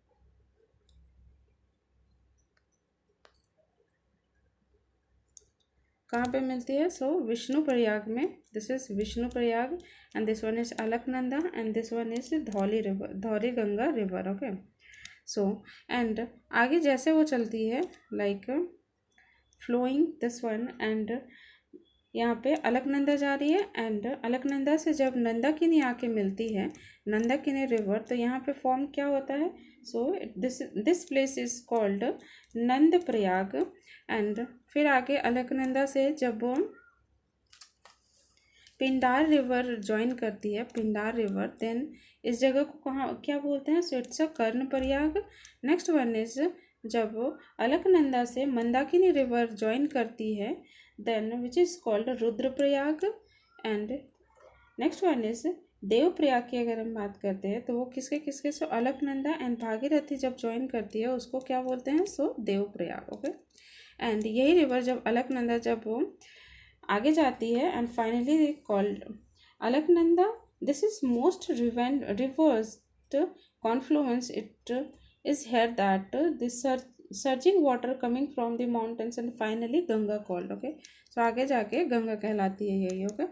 कहाँ पे मिलती है? सो विष्णु प्रयाग में, this is Vishnuprayag, and this one is Alaknanda, and this one is Dhauliganga river, okay. So and आगे जैसे वो चलती है like flowing this one, and यहाँ पे अलकनंदा जा रही है, एंड अलकनंदा से जब नंदाकिनी आके मिलती है नंदाकिनी रिवर, तो यहाँ पे फॉर्म क्या होता है? So this place is called Nand Prayag. And फिर आगे अलकनंदा से जब पिंडार रिवर ज्वाइन करती है, पिंडार रिवर, देन इस जगह को कहाँ क्या बोलते हैं? So it's a Karnaprayag. Next one is जब अलकनंदा से मंदाकिनी रिवर ज्वाइन करती है, then which is called Rudraprayag. And next one is Devprayag की अगर हम बात करते हैं, तो वो किसके सो अलकनंदा एंड भागीरथी जब ज्वाइन करती है उसको क्या बोलते हैं? सो देवप्रयाग, ओके। एंड यही रिवर जब अलकनंदा जब वो आगे जाती है, and finally called Alaknanda, this is most reversed Confluence, it is here that this surging water coming from the mountains, and finally Ganga called, okay. So आगे जाके गंगा कहलाती है यही, okay.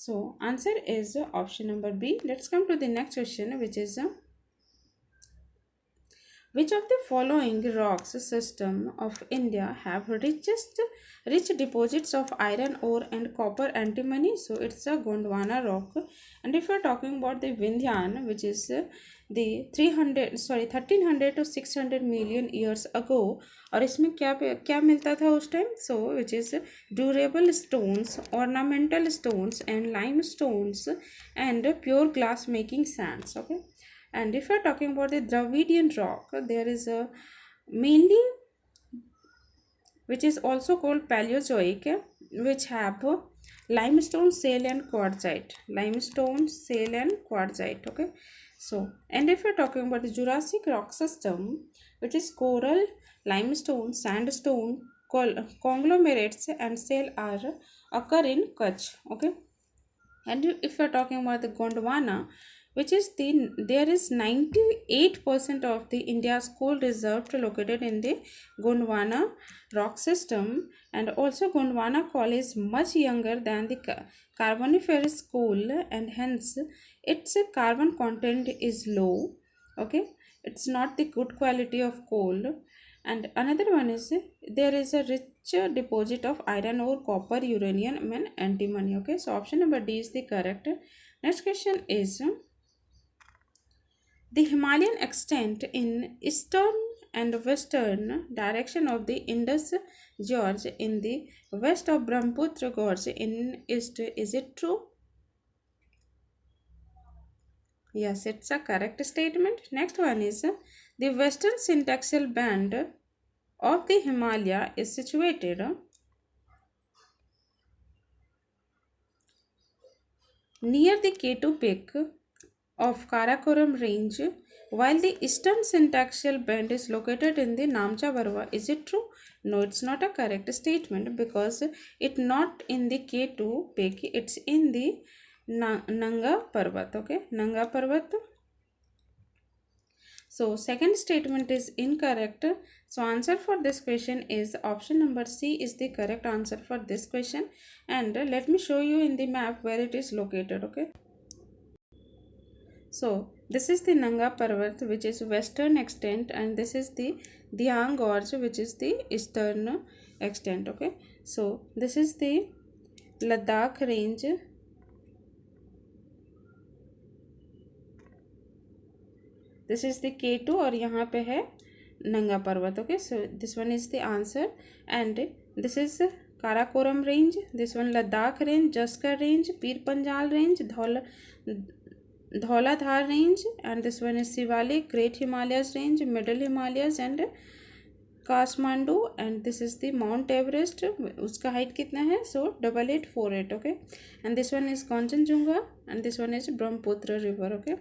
So answer is option number B. Let's come to the next question, which is which of the following rocks system of India have rich deposits of iron ore and copper antimony? So it's a Gondwana rock. And if you're talking about the Vindhyan, which is the 1300 to 600 million years ago, और इसमें क्या मिलता था उस time? So which is durable stones, ornamental stones and limestones and pure glass making sands, okay. And if you are talking about the Dravidian rock, there is a mainly, which is also called Paleozoic, which have limestone, shale and quartzite. Limestone, shale and quartzite. Okay. So, and if you're talking about the Jurassic rock system, which is coral, limestone, sandstone, conglomerates and shale are occur in Kutch. Okay. And if we're talking about the Gondwana, which is there is 98% of the India's coal reserve located in the Gondwana rock system. And also Gondwana coal is much younger than the carboniferous coal, and hence its carbon content is low. Okay, it's not the good quality of coal. And another one is there is a rich deposit of iron ore, copper, uranium and antimony. Okay, so option number D is the correct. Next question is the Himalayan extent in eastern and western direction of the Indus Gorge in the west of Brahmaputra Gorge in east. Is it true? Yes, it's a correct statement. Next one is the western syntaxial band of the Himalaya is situated near the K2 peak of Karakoram range, while the eastern syntaxial band is located in the Namcha Barwa. Is it true? No, it's not a correct statement because it's not in the K2 peak, it's in the Nanga Parvat. Okay, Nanga Parvat. So second statement is incorrect. So answer for this question is option number C is the correct answer for this question. And let me show you in the map where it is located. Okay. So this is the Nanga Parvat, which is western extent, and this is the Dhyang Gorge, which is the eastern extent. Okay. So this is the Ladakh range. This is the K2 और यहाँ पे है नंगा पर्वत. Okay, so this one is the answer. And this is Karakoram range, this one Ladakh range, Jaskar range, Pir Panjal range, Dhauladhar range, and this one is Sivalik, Great Himalayas range, Middle Himalayas and Kathmandu. And this is the Mount Everest. उसका height कितना है? So 8848. Okay, and this one is Kanchenjunga and this one is Brahmaputra river. Okay,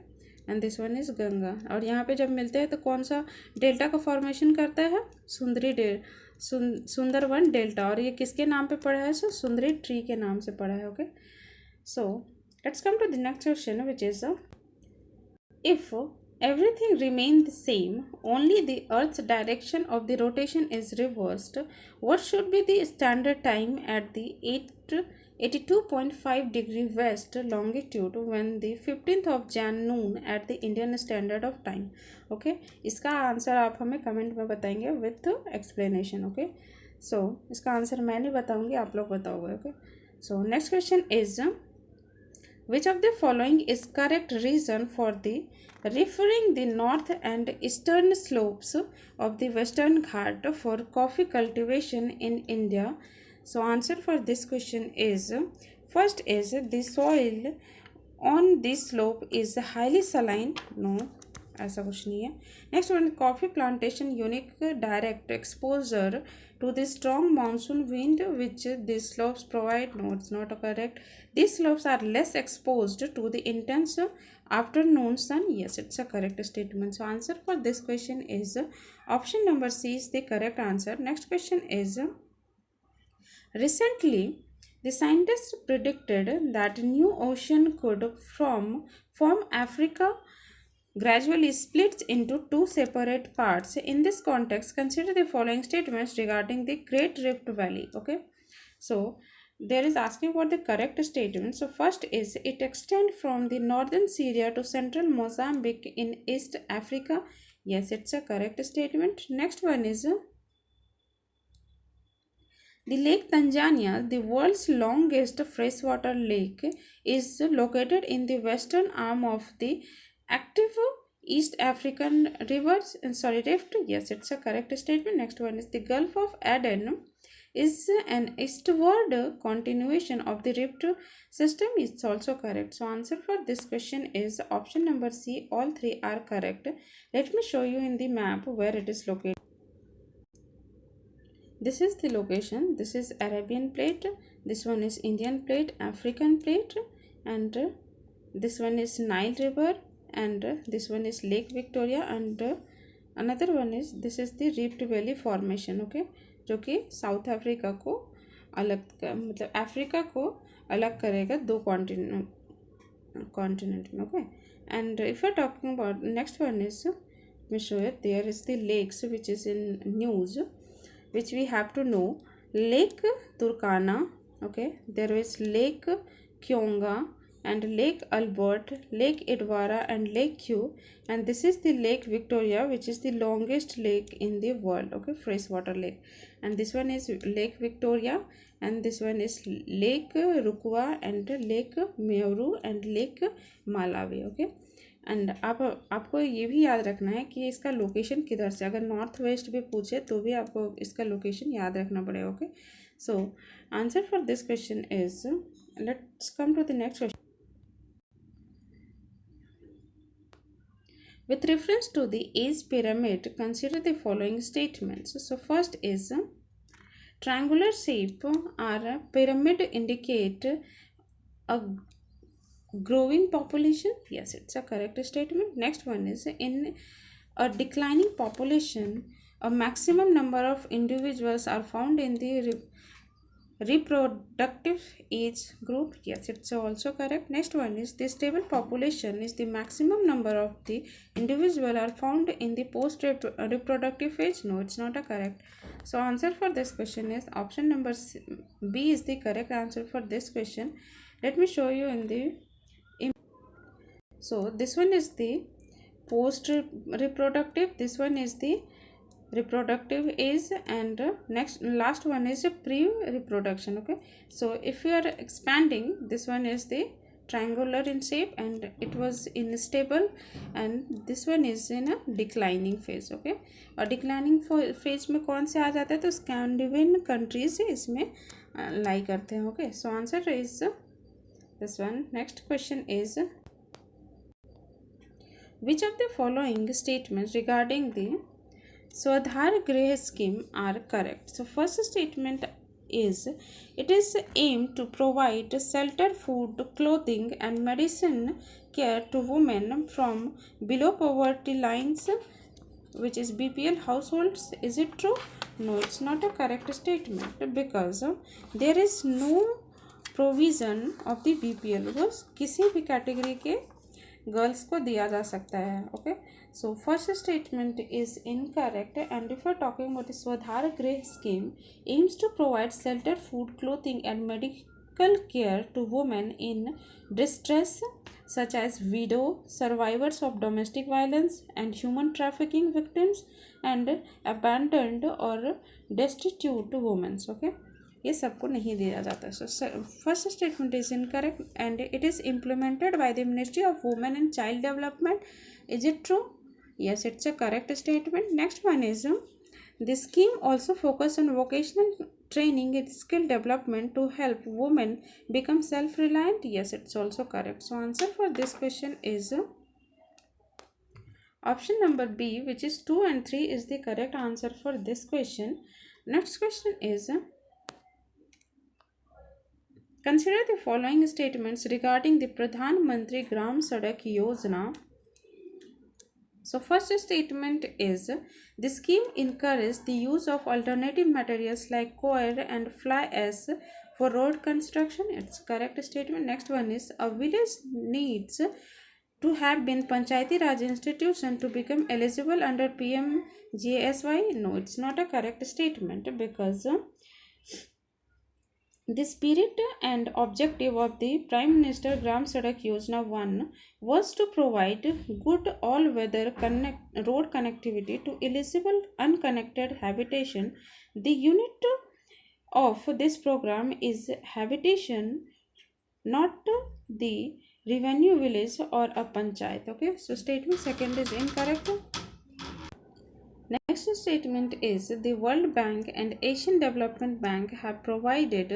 and this one is Ganga. और यहाँ पे जब मिलते हैं तो कौन सा डेल्टा का फॉर्मेशन करता है? सुंदरवन डेल्टा. और ये किसके नाम पे पड़ा है? सो सुंदरी ट्री के नाम से पड़ा है. Okay, so let's come to the next question which is if everything remained the same, only the earth's direction of the rotation is reversed, what should be the standard time at the 82.5 degree west longitude when the 15th of Jan noon at the Indian Standard of Time? Okay, इसका answer आप हमें comment में बताएंगे with explanation. Okay, सो इसका answer मैं नहीं बताऊंगी, आप लोग बताओगे. Okay, so next question is which of the following is correct reason for the referring the north and eastern slopes of the Western Ghat for coffee cultivation in India? So answer for this question is first is the soil on this slope is highly saline. No, ऐसा कुछ नहीं है. Next one coffee plantation unique direct exposure to the strong monsoon wind which this slopes provide. No, it's not correct. This slopes are less exposed to the intense afternoon sun. Yes, it's a correct statement. So answer for this question is option number C is the correct answer. Next question is recently the scientists predicted that new ocean could form Africa gradually splits into two separate parts. In this context, consider the following statements regarding the Great Rift Valley. Okay, so there is asking for the correct statement. So first is it extends from the northern Syria to central Mozambique in East Africa. Yes, it's a correct statement. Next one is the Lake Tanzania, the world's longest freshwater lake, is located in the western arm of the active East African rift. Yes, it's a correct statement. Next one is the Gulf of Aden is an eastward continuation of the rift system. It's also correct. So answer for this question is option number C. All three are correct. Let me show you in the map where it is located. This is the location. This is Arabian Plate. This one is Indian plate, African plate, and this one is Nile river, and this one is Lake Victoria, and another one is, this is the Rift Valley formation. Okay, जो कि south Africa को अलग मतलब Africa को अलग करेगा दो continent में. Okay, and if you're talking about next one is, let me show it. There is the lakes which is in news, which we have to know. Lake Turkana, okay, there is Lake Kyonga and Lake Albert, Lake Edwara and Lake Q, and this is the Lake Victoria, which is the longest lake in the world. Okay, freshwater lake, and this one is Lake Victoria, and this one is Lake Rukwa and Lake Meru and Lake Malawi. Okay, and आपको ये भी याद रखना है कि इसका location किधर से, अगर नॉर्थ वेस्ट भी पूछे तो भी आपको इसका लोकेशन याद रखना पड़ेगा. Okay, so answer for this question is, let's come to the next question. With reference to the age pyramid, consider the following statements. So first is, triangular shape or pyramid indicate a growing population. Yes, it's a correct statement. Next one is, in a declining population, a maximum number of individuals are found in the reproductive age group. Yes, it's also correct. Next one is, the stable population is the maximum number of the individual are found in the post reproductive age. No, it's not a correct. So answer for this question is option number B is the correct answer for this question. Let me show you in the so this one is the post reproductive, this one is the reproductive age, and last one is a pre-reproduction. Okay, so if you are expanding, this one is the triangular in shape and it was in stable, and this one is in a declining phase. Okay, और declining phase में कौन से आ जाते हैं, तो Scandinavian countries इसमें लाई करते हैं. Okay, so answer is this one. Next question is, which of the following statements regarding the Swadhar Greh scheme are correct? So first statement is, it is aimed to provide shelter, food, clothing and medicine care to women from below poverty lines, which is BPL households. Is it true? No, it's not a correct statement, because there is no provision of the BPL. वो किसी भी category के girls को दिया जा सकता है. Okay, so first statement is incorrect. And if you are talking about the Swadhar Greh scheme aims to provide shelter, food, clothing and medical care to women in distress such as widow, survivors of domestic violence and human trafficking victims, and abandoned or destitute women. Okay, ये सबको नहीं दिया जाता. सो first statement is incorrect and it is implemented by the ministry of women and child development. Is it true? Yes, it's a correct statement. Next one is, the scheme also focus on vocational training and skill development to help women become self-reliant. Yes, it's also correct. So answer for this question is option number B, which is 2 and 3 is the correct answer for this question. Next question is, consider the following statements regarding the Pradhan Mantri Gram Sadak Yojana. So first statement is, the scheme encourages the use of alternative materials like coir and fly ash for road construction. It's correct statement. Next one is, a village needs to have been Panchayati Raj institution to become eligible under PMJSY. No, it's not a correct statement, because the spirit and objective of the Prime Minister Gram Sadak Yojana 1 was to provide good all-weather road connectivity to eligible unconnected habitation. The unit of this program is habitation, not the revenue village or a panchayat. Okay, so statement second is incorrect. Next statement is, the World Bank and Asian Development Bank have provided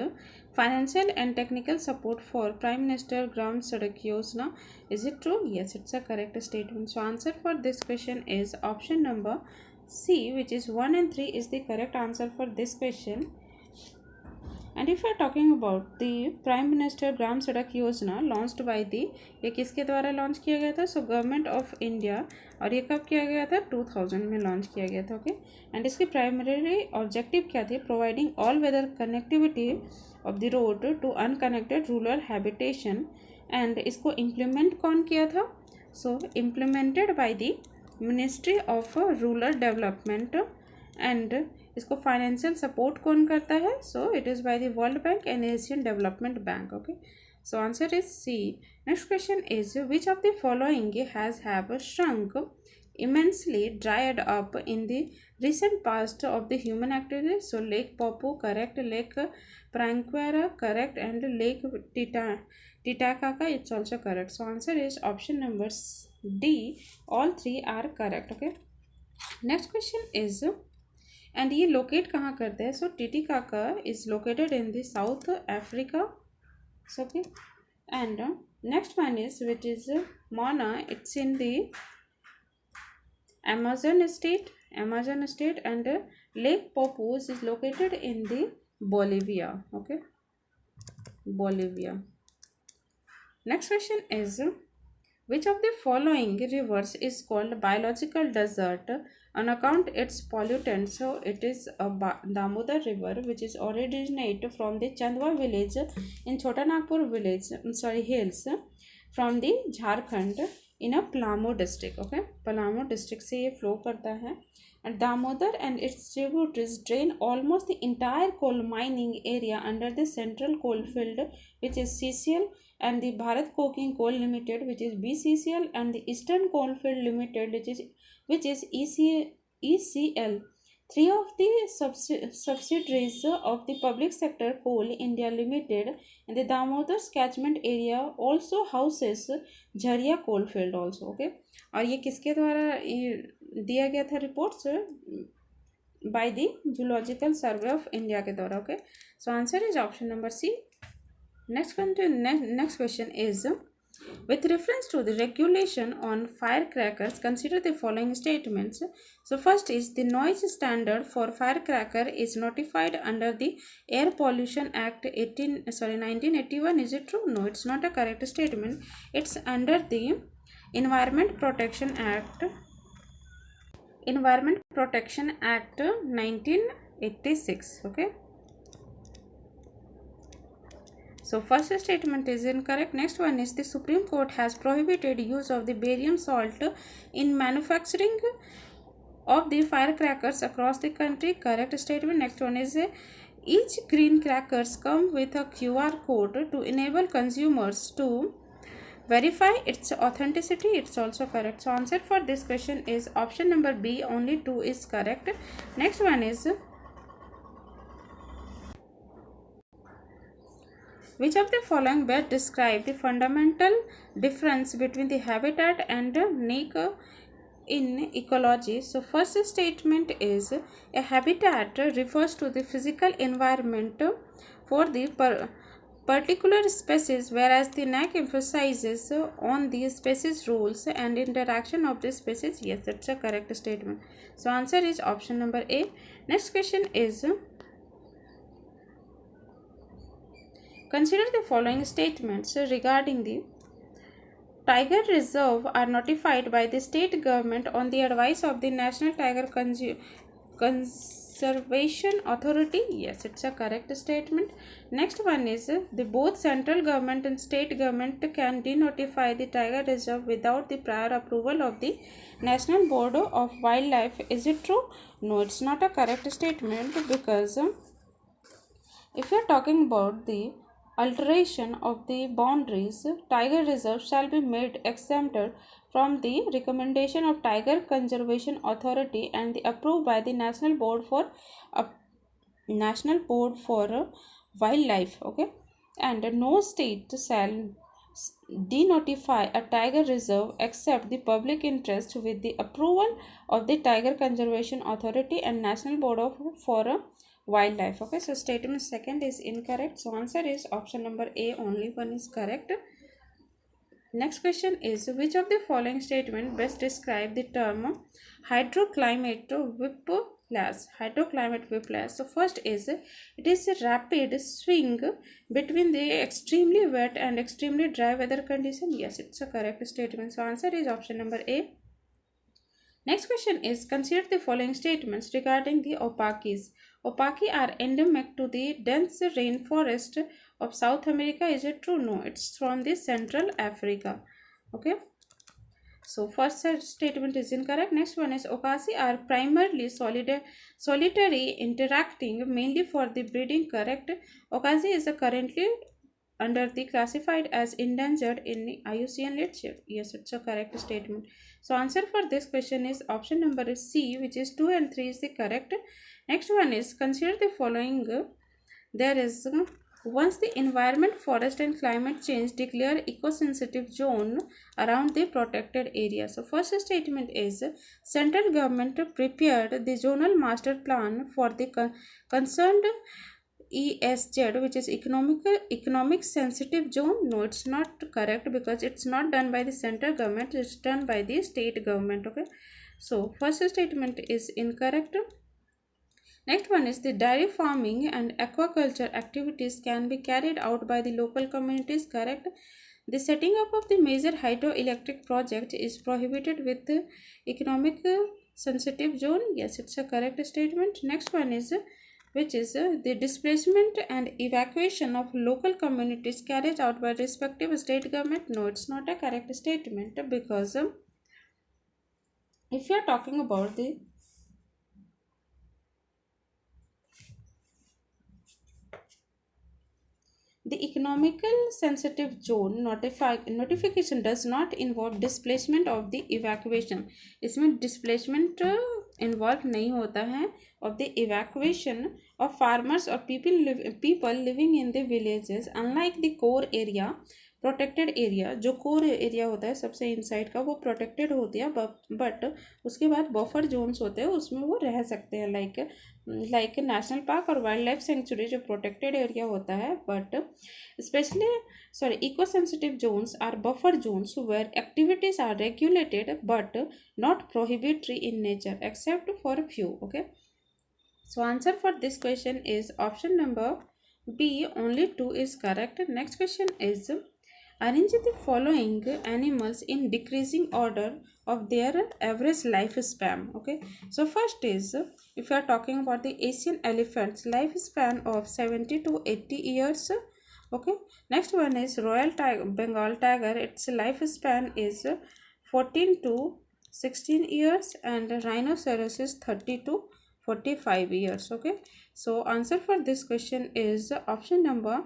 financial and technical support for Prime Minister Gram Sadak Yojana. Is it true? Yes, it's a correct statement. So answer for this question is option number C, which is 1 and 3 is the correct answer for this question. And if you are talking about the prime minister Gram Sadak Yojana launched by the, ये किसके द्वारा launch किया गया था? So government of India. और ये कब किया गया था? 2000 में लॉन्च किया गया था। ओके, एंड इसकी प्राइमरी ऑब्जेक्टिव क्या थी? Providing all weather connectivity of the road to unconnected rural habitation. And इसको इम्प्लीमेंट कौन किया था? So implemented by the ministry of rural development. And इसको फाइनेंशियल सपोर्ट कौन करता है? So it is by the World Bank and Asian Development Bank. Okay, so answer is C. Next question is which of the following have shrunk immensely dried up in the recent past of the human activity? So Lake Popo correct, Lake Pranquera correct, and Lake Titicaca it's also correct. So answer is option number D. All three are correct. Okay, next question is, and ये locate कहाँ करते हैं? So Titicaca is located in the South Africa. Okay, and next one is which is Mona, it's in the Amazon state, and Lake Popos is located in the Bolivia. Okay, Bolivia. Next question is, which of the following rivers is called biological desert on account its pollutants? So it is a Damodar river, which is originate from the Chandwa village in Chota Nagpur village, hills from the Jharkhand in a Palamo district. Okay, Palamo district से ये flow करता है, and Damodar and its tributaries drain almost the entire coal mining area under the central coal field, which is CCL, and the Bharat Coking Coal Limited, which is BCCL, and the Eastern Coalfield Limited, which is ECL. Three of the subsidiaries of the public sector Coal India Limited and the Damodar catchment area also houses Jharia Coalfield also. Okay, और ये किसके द्वारा दिया गया था reports? By the zoological survey of India के द्वारा. Okay, so answer is option number C. Next question is, with reference to the regulation on firecrackers, consider the following statements. So first is, the noise standard for firecracker is notified under the Air Pollution Act 1981. Is it true? No, it's not a correct statement. It's under the Environment Protection Act 1986. Okay, so first statement is incorrect. Next one is, the Supreme Court has prohibited use of the barium salt in manufacturing of the firecrackers across the country. Correct statement. Next one is, each green crackers come with a QR code to enable consumers to verify its authenticity. It's also correct. So answer for this question is option number B. Only 2 is correct. Next one is, which of the following best describe the fundamental difference between the habitat and niche in ecology? So first statement is, a habitat refers to the physical environment for the particular species, whereas the niche emphasizes on the species rules and interaction of the species. Yes, that's a correct statement. So answer is option number A. Next question is, consider the following statements regarding the tiger reserve are notified by the state government on the advice of the National Tiger Conservation Authority. Yes, it's a correct statement. Next one is, the both central government and state government can denotify the tiger reserve without the prior approval of the National Board of Wildlife. Is it true? No, it's not a correct statement, because if you are talking about the alteration of the boundaries, tiger reserve shall be made exempted from the recommendation of Tiger Conservation Authority and the approved by the National Board for Wildlife. Okay, and no state shall denotify a tiger reserve except the public interest with the approval of the Tiger Conservation Authority and National Board for Wildlife. Okay, so statement second is incorrect. So answer is option number A. Only one is correct. Next question is, which of the following statement best describe the term hydroclimate whiplash, hydroclimate whiplash. So first is it is a rapid swing between the extremely wet and extremely dry weather condition. Yes, it's a correct statement. So answer is option number A. Next question is consider the following statements regarding the opakis. Opaki are endemic to the dense rainforest of South America. Is it true? No, it's from the Central Africa. Okay. So first statement is incorrect. Next one is Okasi are primarily solitary, interacting mainly for the breeding. Correct. Okasi is currently under the classified as endangered in the IUCN Leadership. Yes, it's a correct statement. So answer for this question is option number C, which is 2 and 3 is the correct. Next one is consider the following. There is once the environment, forest and climate change declare eco-sensitive zone around the protected area. So first statement is central government prepared the zonal master plan for the concerned ESZ, which is economic sensitive zone. No, it's not correct because it's not done by the central government, it's done by the state government. Okay, so first statement is incorrect. Next one is the dairy farming and aquaculture activities can be carried out by the local communities. Correct. The setting up of the major hydroelectric project is prohibited with the economic sensitive zone. Yes, it's a correct statement. Next one is which is the displacement and evacuation of local communities carried out by respective state government. No, it's not a correct statement because if you are talking about the economical sensitive zone notification does not involve displacement of the evacuation. इसमें displacement involved नहीं होता है of the evacuation of farmers or people living in the villages. Unlike the core area, protected area, जो core area होता है सबसे inside का, वो प्रोटेक्टेड होती है, बट उसके बाद बफर जोन्स होते हैं उसमें वो रह सकते हैं, लाइक नेशनल पार्क और वाइल्ड लाइफ सेंचुरी जो प्रोटेक्टेड एरिया होता है, but specially eco sensitive zones are buffer zones where activities are regulated but not prohibitory in nature except for few. Okay, so answer for this question is option number B, only 2 is correct. Next question is arrange the following animals in decreasing order of their average lifespan. Okay, so first is if you are talking about the Asian elephants, lifespan of 70 to 80 years. Okay, next one is Royal Bengal tiger, its lifespan is 14 to 16 years, and rhinoceros is 30 to 45 years. Okay, so answer for this question is option number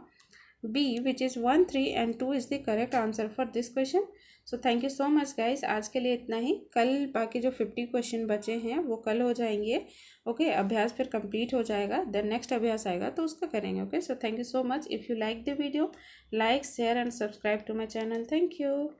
B, which is 1, 3 and 2 is the correct answer for this question. So thank you so much guys. आज के लिए इतना ही. कल बाकी जो 50 question बचे हैं वो कल हो जाएंगे. ओके, अभ्यास फिर कंप्लीट हो जाएगा, देन नेक्स्ट अभ्यास आएगा तो उसका करेंगे. Okay, so thank you so much. If you like the video, like share and subscribe to my channel. Thank you.